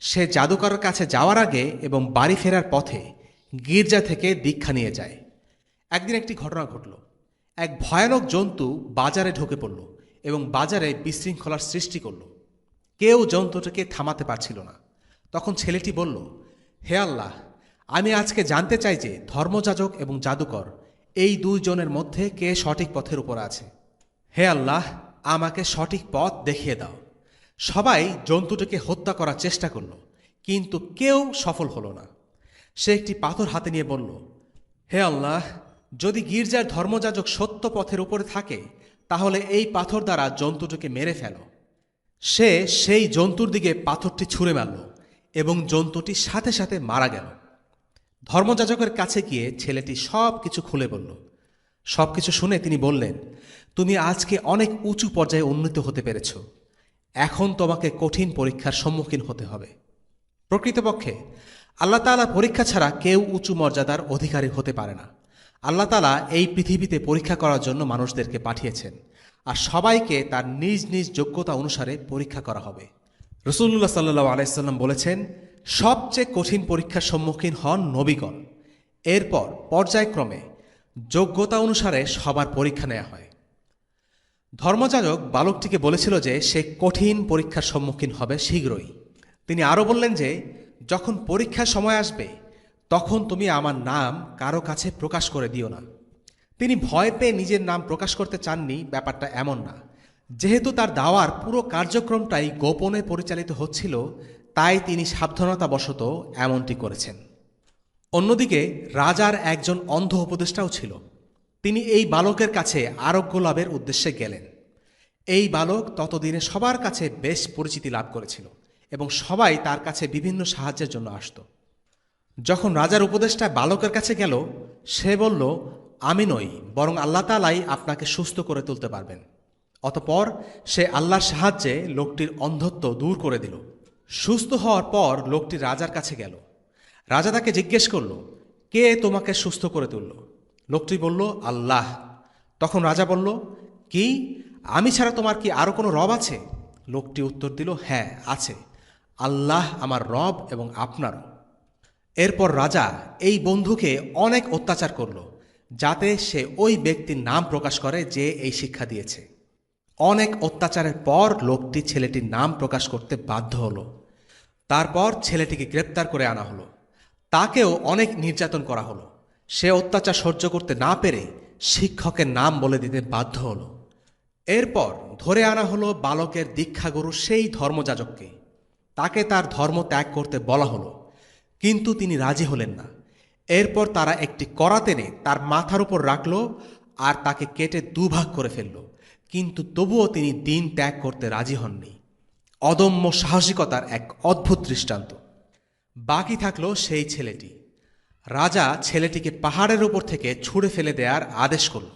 সে জাদুকরের কাছে যাওয়ার আগে এবং বাড়ি ফেরার পথে গির্জা থেকে দীক্ষা নিয়ে যায়। একদিন একটি ঘটনা ঘটল। এক ভয়ানক জন্তু বাজারে ঢুকে পড়ল এবং বাজারে বিশৃঙ্খলার সৃষ্টি করল। কেউ জন্তুটিকে থামাতে পারছিল না। তখন ছেলেটি বলল, হে আল্লাহ, আমি আজকে জানতে চাই যে ধর্মযাজক এবং জাদুকর এই দুইজনের মধ্যে কে সঠিক পথের উপর আছে। হে আল্লাহ, আমাকে সঠিক পথ দেখিয়ে দাও। সবাই জন্তুটিকে হত্যা করার চেষ্টা করল, কিন্তু কেউ সফল হল না। সে একটি পাথর হাতে নিয়ে বলল, হে আল্লাহ, যদি গির্জার ধর্মযাজক সত্য পথের উপরে থাকে, তাহলে এই পাথর দ্বারা জন্তুটিকে মেরে ফেলো। সে সেই জন্তুর দিকে পাথরটি ছুঁড়ে মারল এবং জন্তুটি সাথে সাথে মারা গেল। ধর্মযাজকের কাছে গিয়ে ছেলেটি সব কিছু খুলে বলল। সব কিছু শুনে তিনি বললেন, তুমি আজকে অনেক উঁচু পর্যায়ে উন্নীত হতে পেরেছ। এখন তোমাকে কঠিন পরীক্ষার সম্মুখীন হতে হবে। প্রকৃতপক্ষে আল্লাহ তাআলা পরীক্ষা ছাড়া কেউ উঁচু মর্যাদার অধিকারী হতে পারে না। আল্লাহ তাআলা এই পৃথিবীতে পরীক্ষা করার জন্য মানুষদেরকে পাঠিয়েছেন, আর সবাইকে তার নিজ নিজ যোগ্যতা অনুসারে পরীক্ষা করা হবে। রাসূলুল্লাহ সাল্লাল্লাহু আলাইহি সাল্লাম বলেছেন, সবচেয়ে কঠিন পরীক্ষার সম্মুখীন হন নবীগণ। এরপর পর্যায়ক্রমে যোগ্যতা অনুসারে সবার পরীক্ষা নেওয়া হয়। ধর্মযাজক বালকটিকে বলেছিল যে সে কঠিন পরীক্ষার সম্মুখীন হবে শীঘ্রই। তিনি আরও বললেন যে যখন পরীক্ষার সময় আসবে, তখন তুমি আমার নাম কারো কাছে প্রকাশ করে দিও না। তিনি ভয় পেয়ে নিজের নাম প্রকাশ করতে চাননি, ব্যাপারটা এমন না। যেহেতু তার দাওয়ার পুরো কার্যক্রমটাই গোপনে পরিচালিত হচ্ছিল, তাই তিনি সাবধানতাবশত এমনটি করেছেন। অন্যদিকে রাজার একজন অন্ধ উপদেষ্টাও ছিল। তিনি এই বালকের কাছে আরোগ্য লাভের উদ্দেশ্যে গেলেন। এই বালক ততদিনে সবার কাছে বেশ পরিচিতি লাভ করেছিল এবং সবাই তার কাছে বিভিন্ন সাহায্যের জন্য আসত। যখন রাজার উপদেষ্টা বালকের কাছে গেল, সে বলল, আমি নই, বরং আল্লাহ তাআলাই আপনাকে সুস্থ করে তুলতে পারবেন। অতঃপর সে আল্লাহর সাহায্যে লোকটির অন্ধত্ব দূর করে দিল। সুস্থ হওয়ার পর লোকটি রাজার কাছে গেল। রাজা তাকে জিজ্ঞেস করল, কে তোমাকে সুস্থ করে তুলল? লোকটি বলল, আল্লাহ। তখন রাজা বলল, কি, আমি ছাড়া তোমার কি আরও কোনো রব আছে? লোকটি উত্তর দিল, হ্যাঁ আছে, আল্লাহ আমার রব এবং আপনারও। এরপর রাজা এই বন্ধুকে অনেক অত্যাচার করল, যাতে সে ওই ব্যক্তির নাম প্রকাশ করে যে এই শিক্ষা দিয়েছে। অনেক অত্যাচারের পর লোকটি ছেলেটির নাম প্রকাশ করতে বাধ্য হলো। তারপর ছেলেটিকে গ্রেপ্তার করে আনা হলো। তাকেও অনেক নির্যাতন করা হলো। সে অত্যাচার সহ্য করতে না পেরে শিক্ষকের নাম বলে দিতে বাধ্য হলো। এরপর ধরে আনা হলো বালকের দীক্ষাগুরু সেই ধর্মযাজককে। তাকে তার ধর্ম ত্যাগ করতে বলা হলো, কিন্তু তিনি রাজি হলেন না। এরপর তারা একটি কড়া টেনে তার মাথার উপর রাখল আর তাকে কেটে দুভাগ করে ফেলল। কিন্তু তবুও তিনি দিন ত্যাগ করতে রাজি হননি। অদম্য সাহসিকতার এক অদ্ভুত দৃষ্টান্ত। বাকি থাকলো সেই ছেলেটি। রাজা ছেলেটিকে পাহাড়ের উপর থেকে ছুঁড়ে ফেলে দেওয়ার আদেশ করল।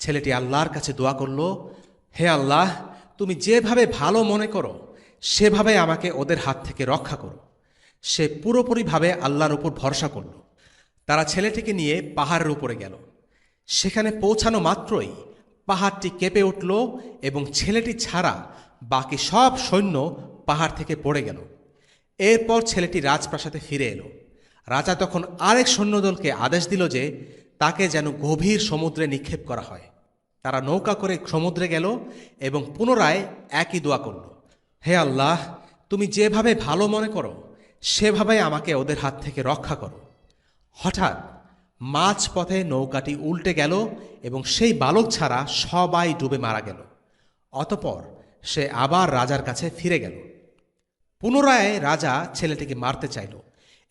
ছেলেটি আল্লাহর কাছে দোয়া করল, হে আল্লাহ, তুমি যেভাবে ভালো মনে করো সেভাবে আমাকে ওদের হাত থেকে রক্ষা করো। সে পুরোপুরিভাবে আল্লাহর উপর ভরসা করল। তারা ছেলেটিকে নিয়ে পাহাড়ের উপরে গেল। সেখানে পৌঁছানো মাত্রই পাহাড়টি কেঁপে উঠল এবং ছেলেটি ছাড়া বাকি সব সৈন্য পাহাড় থেকে পড়ে গেল। এরপর ছেলেটি রাজপ্রাসাদে ফিরে এলো। রাজা তখন আরেক সৈন্যদলকে আদেশ দিল যে তাকে যেন গভীর সমুদ্রে নিক্ষেপ করা হয়। তারা নৌকা করে সমুদ্রে গেল এবং পুনরায় একই দোয়া করল, হে আল্লাহ, তুমি যেভাবে ভালো মনে করো সেভাবে আমাকে ওদের হাত থেকে রক্ষা করো। হঠাৎ মাঝপথে নৌকাটি উল্টে গেল এবং সেই বালক ছাড়া সবাই ডুবে মারা গেল। অতঃপর সে আবার রাজার কাছে ফিরে গেল। পুনরায় রাজা ছেলেটিকে মারতে চাইল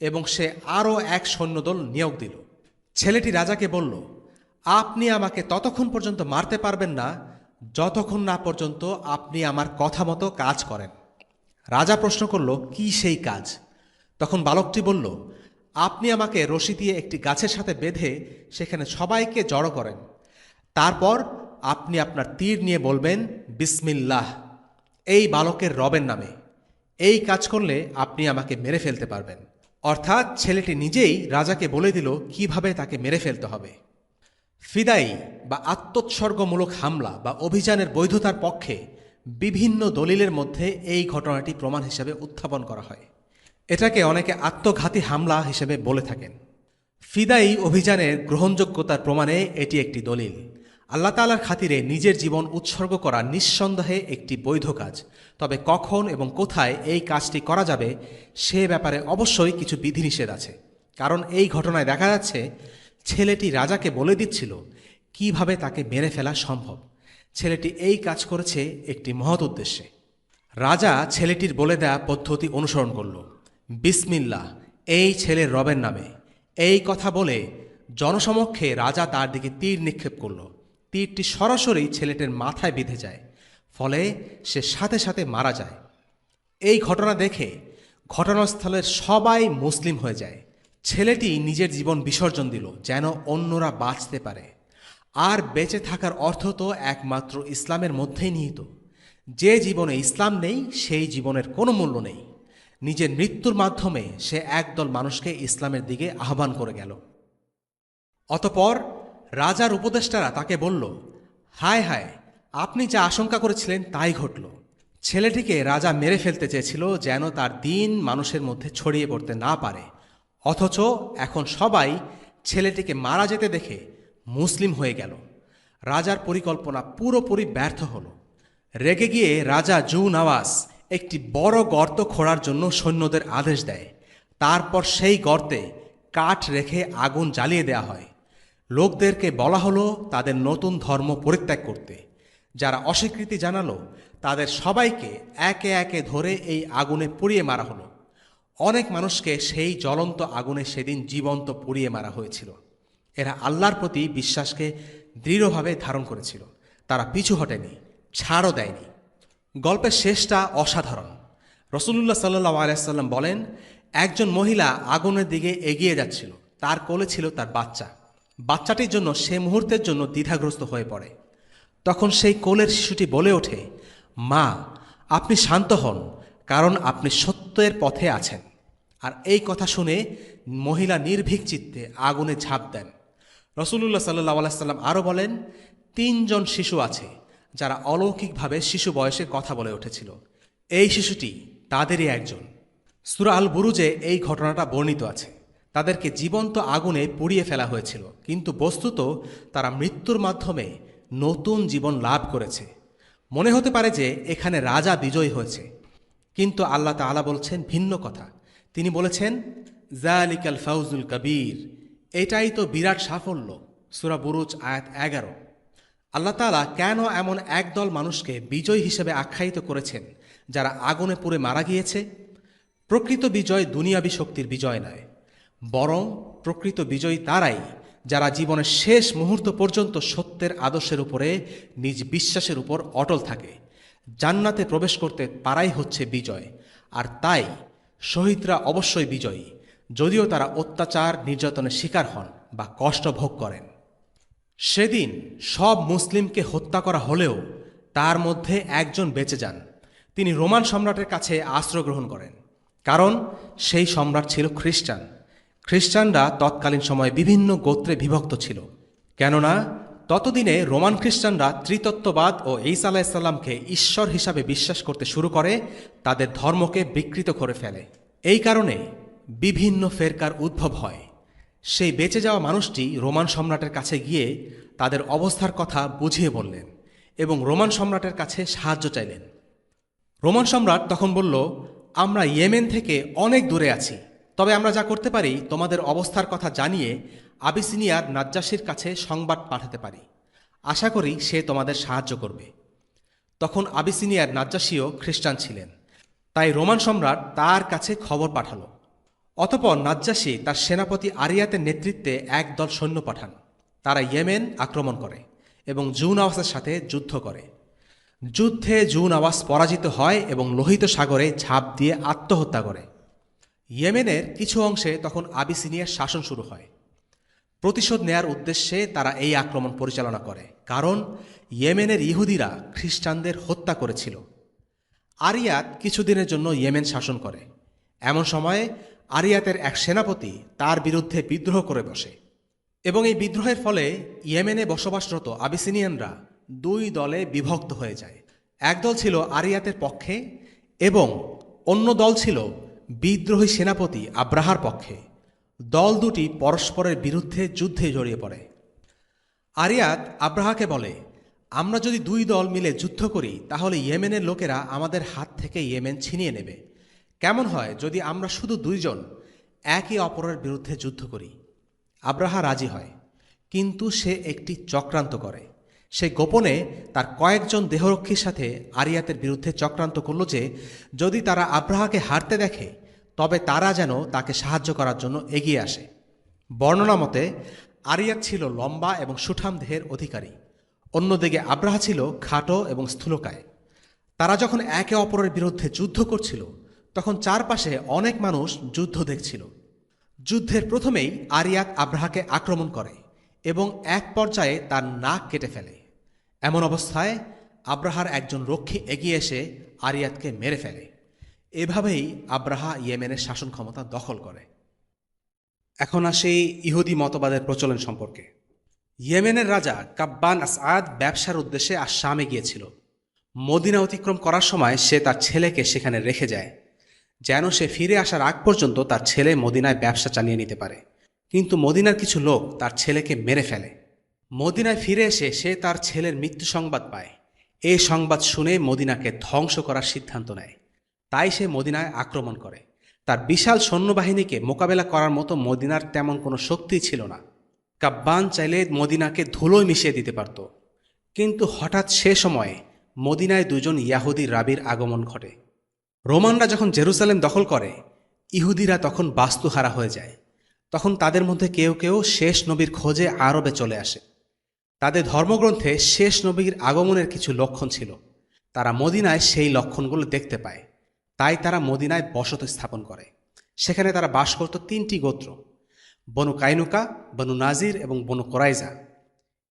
এবং সে আরও এক সৈন্যদল নিয়োগ দিল। ছেলেটি রাজাকে বলল, আপনি আমাকে ততক্ষণ পর্যন্ত মারতে পারবেন না যতক্ষণ না পর্যন্ত আপনি আমার কথা মতো কাজ করেন। রাজা প্রশ্ন করল, কি সেই কাজ? তখন বালকটি বলল, আপনি আমাকে রশি দিয়ে একটি গাছের সাথে বেঁধে সেখানে সবাইকে জড়ো করেন। তারপর আপনি আপনার তীর নিয়ে বলবেন, বিসমিল্লাহ, এই বালকের রবের নামে। এই কাজ করলে আপনি আমাকে মেরে ফেলতে পারবেন। অর্থাৎ ছেলেটি নিজেই রাজাকে বলে দিল কিভাবে তাকে মেরে ফেলতে হবে। ফিদাই বা আত্মোৎসর্গমূলক হামলা বা অভিযানের বৈধতার পক্ষে বিভিন্ন দলিলের মধ্যে এই ঘটনাটি প্রমাণ হিসেবে উত্থাপন করা হয়। এটাকে অনেকে আত্মঘাতী হামলা হিসেবে বলে থাকেন। ফিদাই অভিযানের গ্রহণযোগ্যতার প্রমাণে এটি একটি দলিল। আল্লাহ তাআলার খাতিরে নিজের জীবন উৎসর্গ করা নিঃসন্দেহে একটি বৈধ কাজ। তবে কখন এবং কোথায় এই কাজটি করা যাবে সে ব্যাপারে অবশ্যই কিছু বিধিনিষেধ আছে। কারণ এই ঘটনায় দেখা যাচ্ছে ছেলেটি রাজাকে বলে দিচ্ছিল কিভাবে তাকে মেরে ফেলা সম্ভব। ছেলেটি এই কাজ করেছে একটি মহৎ উদ্দেশ্যে। রাজা ছেলেটির বলে দেয়া পদ্ধতি অনুসরণ করল। বিসমিল্লাহ, এই ছেলের রবের নামে। এই কথা বলে জনসমক্ষে রাজা তার দিকে তীর নিক্ষেপ করল। তীরটি সরাসরি ছেলেটির মাথায় বিঁধে যায়, ফলে সে সাথে সাথে মারা যায়। এই ঘটনা দেখে ঘটনাস্থলের সবাই মুসলিম হয়ে যায়। ছেলেটি নিজের জীবন বিসর্জন দিল যেন অন্যরা বাঁচতে পারে। আর বেঁচে থাকার অর্থ তো একমাত্র ইসলামের মধ্যেই নিহিত। যে জীবনে ইসলাম নেই সেই জীবনের কোনো মূল্য নেই। নিজের মৃত্যুর মাধ্যমে সে একদল মানুষকে ইসলামের দিকে আহ্বান করে গেল। অতঃপর রাজার উপদেষ্টারা তাকে বলল, হায় হায়, আপনি যা আশঙ্কা করেছিলেন তাই ঘটল। ছেলেটিকে রাজা মেরে ফেলতে চেয়েছিল যেন তার দিন মানুষের মধ্যে ছড়িয়ে পড়তে না পারে, অথচ এখন সবাই ছেলেটিকে মারা যেতে দেখে মুসলিম হয়ে গেল। রাজার পরিকল্পনা পুরোপুরি ব্যর্থ হল। রেগে গিয়ে রাজা জু নওয়াজ একটি বড় গর্ত খোঁড়ার জন্য সৈন্যদের আদেশ দেয়। তারপর সেই গর্তে কাঠ রেখে আগুন জ্বালিয়ে দেয়া হয়। লোকদেরকে বলা হলো তাদের নতুন ধর্ম পরিত্যাগ করতে। যারা অস্বীকৃতি জানালো তাদের সবাইকে একে একে ধরে এই আগুনে পুড়িয়ে মারা হলো। অনেক মানুষকে সেই জ্বলন্ত আগুনে সেদিন জীবন্ত পুড়িয়ে মারা হয়েছিল। এরা আল্লাহর প্রতি বিশ্বাসকে দৃঢ়ভাবে ধারণ করেছিল। তারা পিছু হটেনি, ছাড়ও দেয়নি। গল্পের শেষটা অসাধারণ। রাসূলুল্লাহ সাল্লাল্লাহু আলাইহি সাল্লাম বলেন, একজন মহিলা আগুনের দিকে এগিয়ে যাচ্ছিল। তার কোলে ছিল তার বাচ্চা। বাচ্চাটির জন্য সে মুহূর্তের জন্য দ্বিধাগ্রস্ত হয়ে পড়ে। তখন সেই কোলের শিশুটি বলে ওঠে, মা, আপনি শান্ত হন, কারণ আপনি সত্যের পথে আছেন। আর এই কথা শুনে মহিলা নির্ভীক চিত্তে আগুনে ঝাঁপ দেন। রাসূলুল্লাহ সাল্লাল্লাহু আলাইহি সাল্লাম আরও বলেন, 3 জন শিশু আছে যারা অলৌকিকভাবে শিশু বয়সে কথা বলে উঠেছিল। এই শিশুটি তাদেরই একজন। সূরা আল বুরুজে এই ঘটনাটা বর্ণিত আছে। তাদেরকে জীবন্ত আগুনে পুড়িয়ে ফেলা হয়েছিল, কিন্তু বস্তুত তারা মৃত্যুর মাধ্যমে নতুন জীবন লাভ করেছে। মনে হতে পারে যে এখানে রাজা বিজয়ী হয়েছে, কিন্তু আল্লাহ তাআলা বলছেন ভিন্ন কথা। তিনি বলেছেন, যালিকাল ফাউজুল কবীর, এটাই তো বিরাট সাফল্য। সূরা বুরুজ আয়াত 11। আল্লাহ তাআলা কেন এমন একদল মানুষকে বিজয় হিসেবে আখ্যায়িত করেছেন যারা আগুনে পুড়ে মারা গিয়েছে? প্রকৃত বিজয় দুনিয়াবী শক্তির বিজয় নয়, বরং প্রকৃত বিজয়ী তারাই যারা জীবনের শেষ মুহূর্ত পর্যন্ত সত্যের আদর্শের উপরে নিজ বিশ্বাসের উপর অটল থাকে। জান্নাতে প্রবেশ করতে পারাই হচ্ছে বিজয়, আর তাই শহীদরা অবশ্যই বিজয়ী, যদিও তারা অত্যাচার নির্যাতনের শিকার হন বা কষ্ট ভোগ করেন। সেদিন সব মুসলিমকে হত্যা করা হলেও তার মধ্যে একজন বেঁচে যান। তিনি রোমান সম্রাটের কাছে আশ্রয় গ্রহণ করেন, কারণ সেই সম্রাট ছিল খ্রিস্টান। খ্রিস্টানরা তৎকালীন সময়ে বিভিন্ন গোত্রে বিভক্ত ছিল, কেননা ততদিনে রোমান খ্রিস্টানরা ত্রিতত্ত্ববাদ ও ঈসা আলাইহিসসালামকে ঈশ্বর হিসাবে বিশ্বাস করতে শুরু করে, তাদের ধর্মকে বিকৃত করে ফেলে। এই কারণে বিভিন্ন ফেরকার উদ্ভব হয়। সেই বেঁচে যাওয়া মানুষটি রোমান সম্রাটের কাছে গিয়ে তাদের অবস্থার কথা বুঝিয়ে বললেন এবং রোমান সম্রাটের কাছে সাহায্য চাইলেন। রোমান সম্রাট তখন বলল, আমরা ইয়েমেন থেকে অনেক দূরে আছি, তবে আমরা যা করতে পারি তোমাদের অবস্থার কথা জানিয়ে আবিসিনিয়ার নাজ্জাশীর কাছে সংবাদ পাঠাতে পারি। আশা করি সে তোমাদের সাহায্য করবে। তখন আবিসিনিয়ার নাজ্জাশীও খ্রিস্টান ছিলেন, তাই রোমান সম্রাট তার কাছে খবর পাঠালো। অতঃপর নাজ্জাশী তার সেনাপতি আরিয়াতের নেতৃত্বে একদল সৈন্য পাঠান। তারা ইয়েমেন আক্রমণ করে এবং জুনাওয়াসের সাথে যুদ্ধ করে। যুদ্ধে জুনাওয়াস পরাজিত হয় এবং লোহিত সাগরে ঝাঁপ দিয়ে আত্মহত্যা করে। ইয়েমেনের কিছু অংশে তখন আবিসিনিয়ার শাসন শুরু হয়। প্রতিশোধ নেয়ার উদ্দেশ্যে তারা এই আক্রমণ পরিচালনা করে, কারণ ইয়েমেনের ইহুদিরা খ্রিস্টানদের হত্যা করেছিল। আরিয়াত কিছুদিনের জন্য ইয়েমেন শাসন করে। এমন সময়ে আরিয়াতের এক সেনাপতি তার বিরুদ্ধে বিদ্রোহ করে বসে এবং এই বিদ্রোহের ফলে ইয়েমেনে বসবাসরত আবিসিনিয়ানরা দুই দলে বিভক্ত হয়ে যায়। একদল ছিল আরিয়াতের পক্ষে এবং অন্য দল ছিল বিদ্রোহী সেনাপতি আব্রাহার পক্ষে। দল দুটি পরস্পরের বিরুদ্ধে যুদ্ধে জড়িয়ে পড়ে। আরিয়াত আব্রাহাকে বলে, আমরা যদি দুই দল মিলে যুদ্ধ করি তাহলে ইয়েমেনের লোকেরা আমাদের হাত থেকে ইয়েমেন ছিনিয়ে নেবে। কেমন হয় যদি আমরা শুধু দুইজন একে অপরের বিরুদ্ধে যুদ্ধ করি? আব্রাহা রাজি হয়, কিন্তু সে একটি চক্রান্ত করে। সে গোপনে তার কয়েকজন দেহরক্ষীর সাথে আরিয়াতের বিরুদ্ধে চক্রান্ত করল যে যদি তারা আব্রাহাকে হারতে দেখে তবে তারা যেন তাকে সাহায্য করার জন্য এগিয়ে আসে। বর্ণনা মতে আরিয়াত ছিল লম্বা এবং সুঠাম দেহের অধিকারী, অন্যদিকে আব্রাহা ছিল খাটো এবং স্থূলকায়। তারা যখন একে অপরের বিরুদ্ধে যুদ্ধ করছিল তখন চারপাশে অনেক মানুষ যুদ্ধ দেখছিল। যুদ্ধের প্রথমেই আরিয়াত আব্রাহাকে আক্রমণ করে এবং এক পর্যায়ে তার নাক কেটে ফেলে। এমন অবস্থায় আব্রাহার একজন রক্ষী এগিয়ে এসে আরিয়াতকে মেরে ফেলে। এভাবেই আব্রাহা ইয়েমেনের শাসন ক্ষমতা দখল করে। এখন আসি ইহুদি মতবাদের প্রচলন সম্পর্কে। ইয়েমেনের রাজা কাব্বান আসআদ ব্যবসার উদ্দেশ্যে শামে গিয়েছিল। মদিনা অতিক্রম করার সময় সে তার ছেলেকে সেখানে রেখে যায়, যেন সে ফিরে আসার আগ পর্যন্ত তার ছেলে মদিনায় ব্যবসা চালিয়ে নিতে পারে। কিন্তু মদিনার কিছু লোক তার ছেলেকে মেরে ফেলে। মদিনায় ফিরে এসে সে তার ছেলের মৃত্যু সংবাদ পায়। এই সংবাদ শুনে মদিনাকে ধ্বংস করার সিদ্ধান্ত নেয়। তাই সে মদিনায় আক্রমণ করে। তার বিশাল সৈন্যবাহিনীকে মোকাবেলা করার মতো মদিনার তেমন কোনো শক্তি ছিল না। কাব্বান চাইলে মদিনাকে ধুলোয় মিশিয়ে দিতে পারত, কিন্তু হঠাৎ সে সময়ে মদিনায় দুজন ইয়াহুদি রাবির আগমন ঘটে। রোমানরা যখন জেরুজালেম দখল করে, ইহুদিরা তখন বাস্তুহারা হয়ে যায়। তখন তাদের মধ্যে কেউ কেউ শেষ নবীর খোঁজে আরবে চলে আসে। তাদের ধর্মগ্রন্থে শেষ নবীর আগমনের কিছু লক্ষণ ছিল। তারা মদিনায় সেই লক্ষণগুলো দেখতে পায়, তাই তারা মদিনায় বসতি স্থাপন করে। সেখানে তারা বাস করত তিনটি গোত্র, বনু কাইনুকা, বনু নাজির এবং বনু কোরাইজা।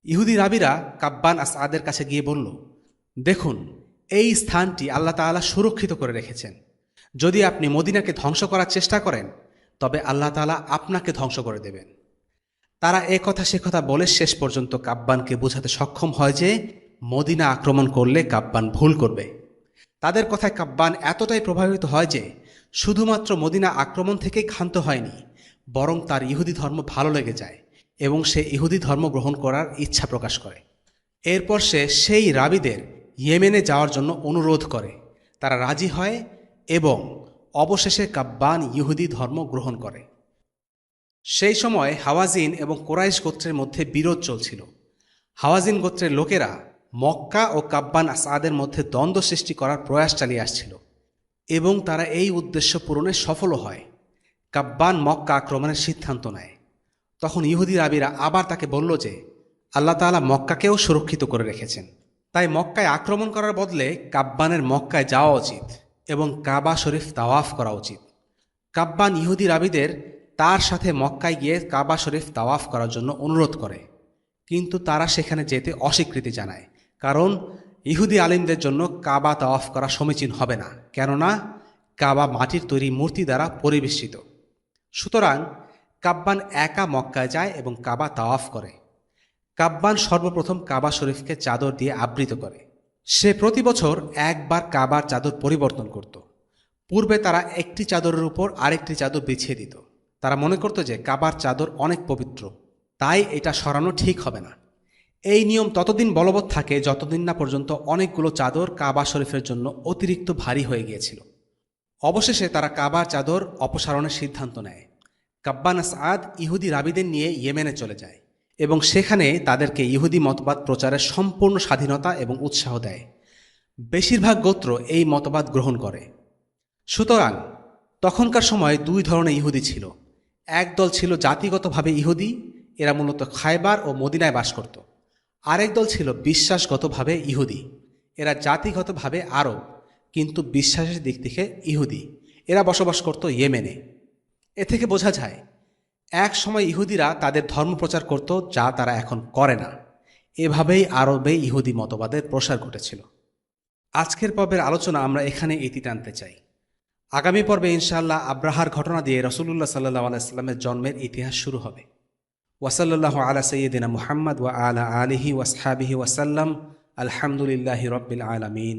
ইহুদি রাবিরা কাব্বান আসআদের কাছে গিয়ে বলল, দেখুন, এই স্থানটি আল্লাহ তাআলা সুরক্ষিত করে রেখেছেন। যদি আপনি মদিনাকে ধ্বংস করার চেষ্টা করেন তবে আল্লাহ তাআলা আপনাকে ধ্বংস করে দেবেন। তারা এ কথা সে কথা বলে শেষ পর্যন্ত কাব্বানকে বোঝাতে সক্ষম হয় যে মদিনা আক্রমণ করলে কাব্বান ভুল করবে। তাদের কথায় কাব্বান এতটাই প্রভাবিত হয় যে শুধুমাত্র মদিনা আক্রমণ থেকেই ক্ষান্ত হয়নি, বরং তার ইহুদি ধর্ম ভালো লেগে যায় এবং সে ইহুদি ধর্ম গ্রহণ করার ইচ্ছা প্রকাশ করে। এরপর সে সেই রাবিদের ইয়েমেনে যাওয়ার জন্য অনুরোধ করে। তারা রাজি হয় এবং অবশেষে কাব্বান ইহুদি ধর্ম গ্রহণ করে। সেই সময় হাওয়াজিন এবং কোরাইশ গোত্রের মধ্যে বিরোধ চলছিল। হাওয়াজিন গোত্রের লোকেরা মক্কা ও কাব্বান আসআদের মধ্যে দ্বন্দ্ব সৃষ্টি করার প্রয়াস চালিয়ে আসছিল এবং তারা এই উদ্দেশ্য পূরণে সফলও হয়। কাব্বান মক্কা আক্রমণের সিদ্ধান্ত নেয়। তখন ইহুদি রাবিরা আবার তাকে বলল যে আল্লাহ তাআলা মক্কাকেও সুরক্ষিত করে রেখেছেন, তাই মক্কায় আক্রমণ করার বদলে কাব্বানের মক্কায় যাওয়া উচিত এবং কাবা শরীফ তাওয়াফ করা উচিত। কাব্বান ইহুদি রাবিদের তার সাথে মক্কায় গিয়ে কাবা শরীফ তাওয়াফ করার জন্য অনুরোধ করে, কিন্তু তারা সেখানে যেতে অস্বীকৃতি জানায়, কারণ ইহুদি আলিমদের জন্য কাবা তাওয়াফ করা সমীচীন হবে না, কেননা কাবা মাটির তৈরি মূর্তি দ্বারা পরিবেষ্টিত। সুতরাং কাব্বান একা মক্কায় যায় এবং কাবা তাওয়াফ করে। কাব্বান সর্বপ্রথম কাবা শরীফকে চাদর দিয়ে আবৃত করে। সে প্রতি বছর একবার কাবার চাদর পরিবর্তন করত। পূর্বে তারা একটি চাদরের উপর আরেকটি চাদর বিছিয়ে দিত। তারা মনে করত যে কাবার চাদর অনেক পবিত্র, তাই এটা সরানো ঠিক হবে না। এই নিয়ম ততদিন বলবৎ থাকে যতদিন না পর্যন্ত অনেকগুলো চাদর কাবা শরীফের জন্য অতিরিক্ত ভারী হয়ে গিয়েছিল। অবশেষে তারা কাবার চাদর অপসারণের সিদ্ধান্ত নেয়। কাব্বান আসআদ ইহুদি রাবিদের নিয়ে ইয়েমেনে চলে যায় এবং সেখানে তাদেরকে ইহুদি মতবাদ প্রচারের সম্পূর্ণ স্বাধীনতা এবং উৎসাহ দেয়। বেশিরভাগ গোত্র এই মতবাদ গ্রহণ করে। সুতরাং তখনকার সময় দুই ধরনের ইহুদি ছিল। এক দল ছিল জাতিগতভাবে ইহুদি, এরা মূলত খায়বার ও মদিনায় বাস করত। আরেক দল ছিল বিশ্বাসগতভাবে ইহুদি, এরা জাতিগতভাবে আরব কিন্তু বিশ্বাসের দিক থেকে ইহুদি, এরা বসবাস করত ইয়েমেনে। এ থেকে বোঝা যায় এক সময় ইহুদিরা তাদের ধর্ম প্রচার করত, যা তারা এখন করে না। এভাবেই আরবে ইহুদি মতবাদের প্রসার ঘটেছিল। আজকের পর্বের আলোচনা আমরা এখানে ইতি টানতে চাই। আগামী পর্বে ইনশাআল্লাহ আব্রাহার ঘটনা দিয়ে রাসূলুল্লাহ সাল্লাল্লাহু আলাইহি ওয়াসাল্লামের জন্মের ইতিহাস শুরু হবে। ওয়াসাল্লাল্লাহু আলা সাইয়্যিদিনা মুহাম্মদ ওয়া আলা আলিহি ওয়াসহাবিহি ওয়াসাল্লাম। আলহামদুলিল্লাহি রাব্বিল আলামিন।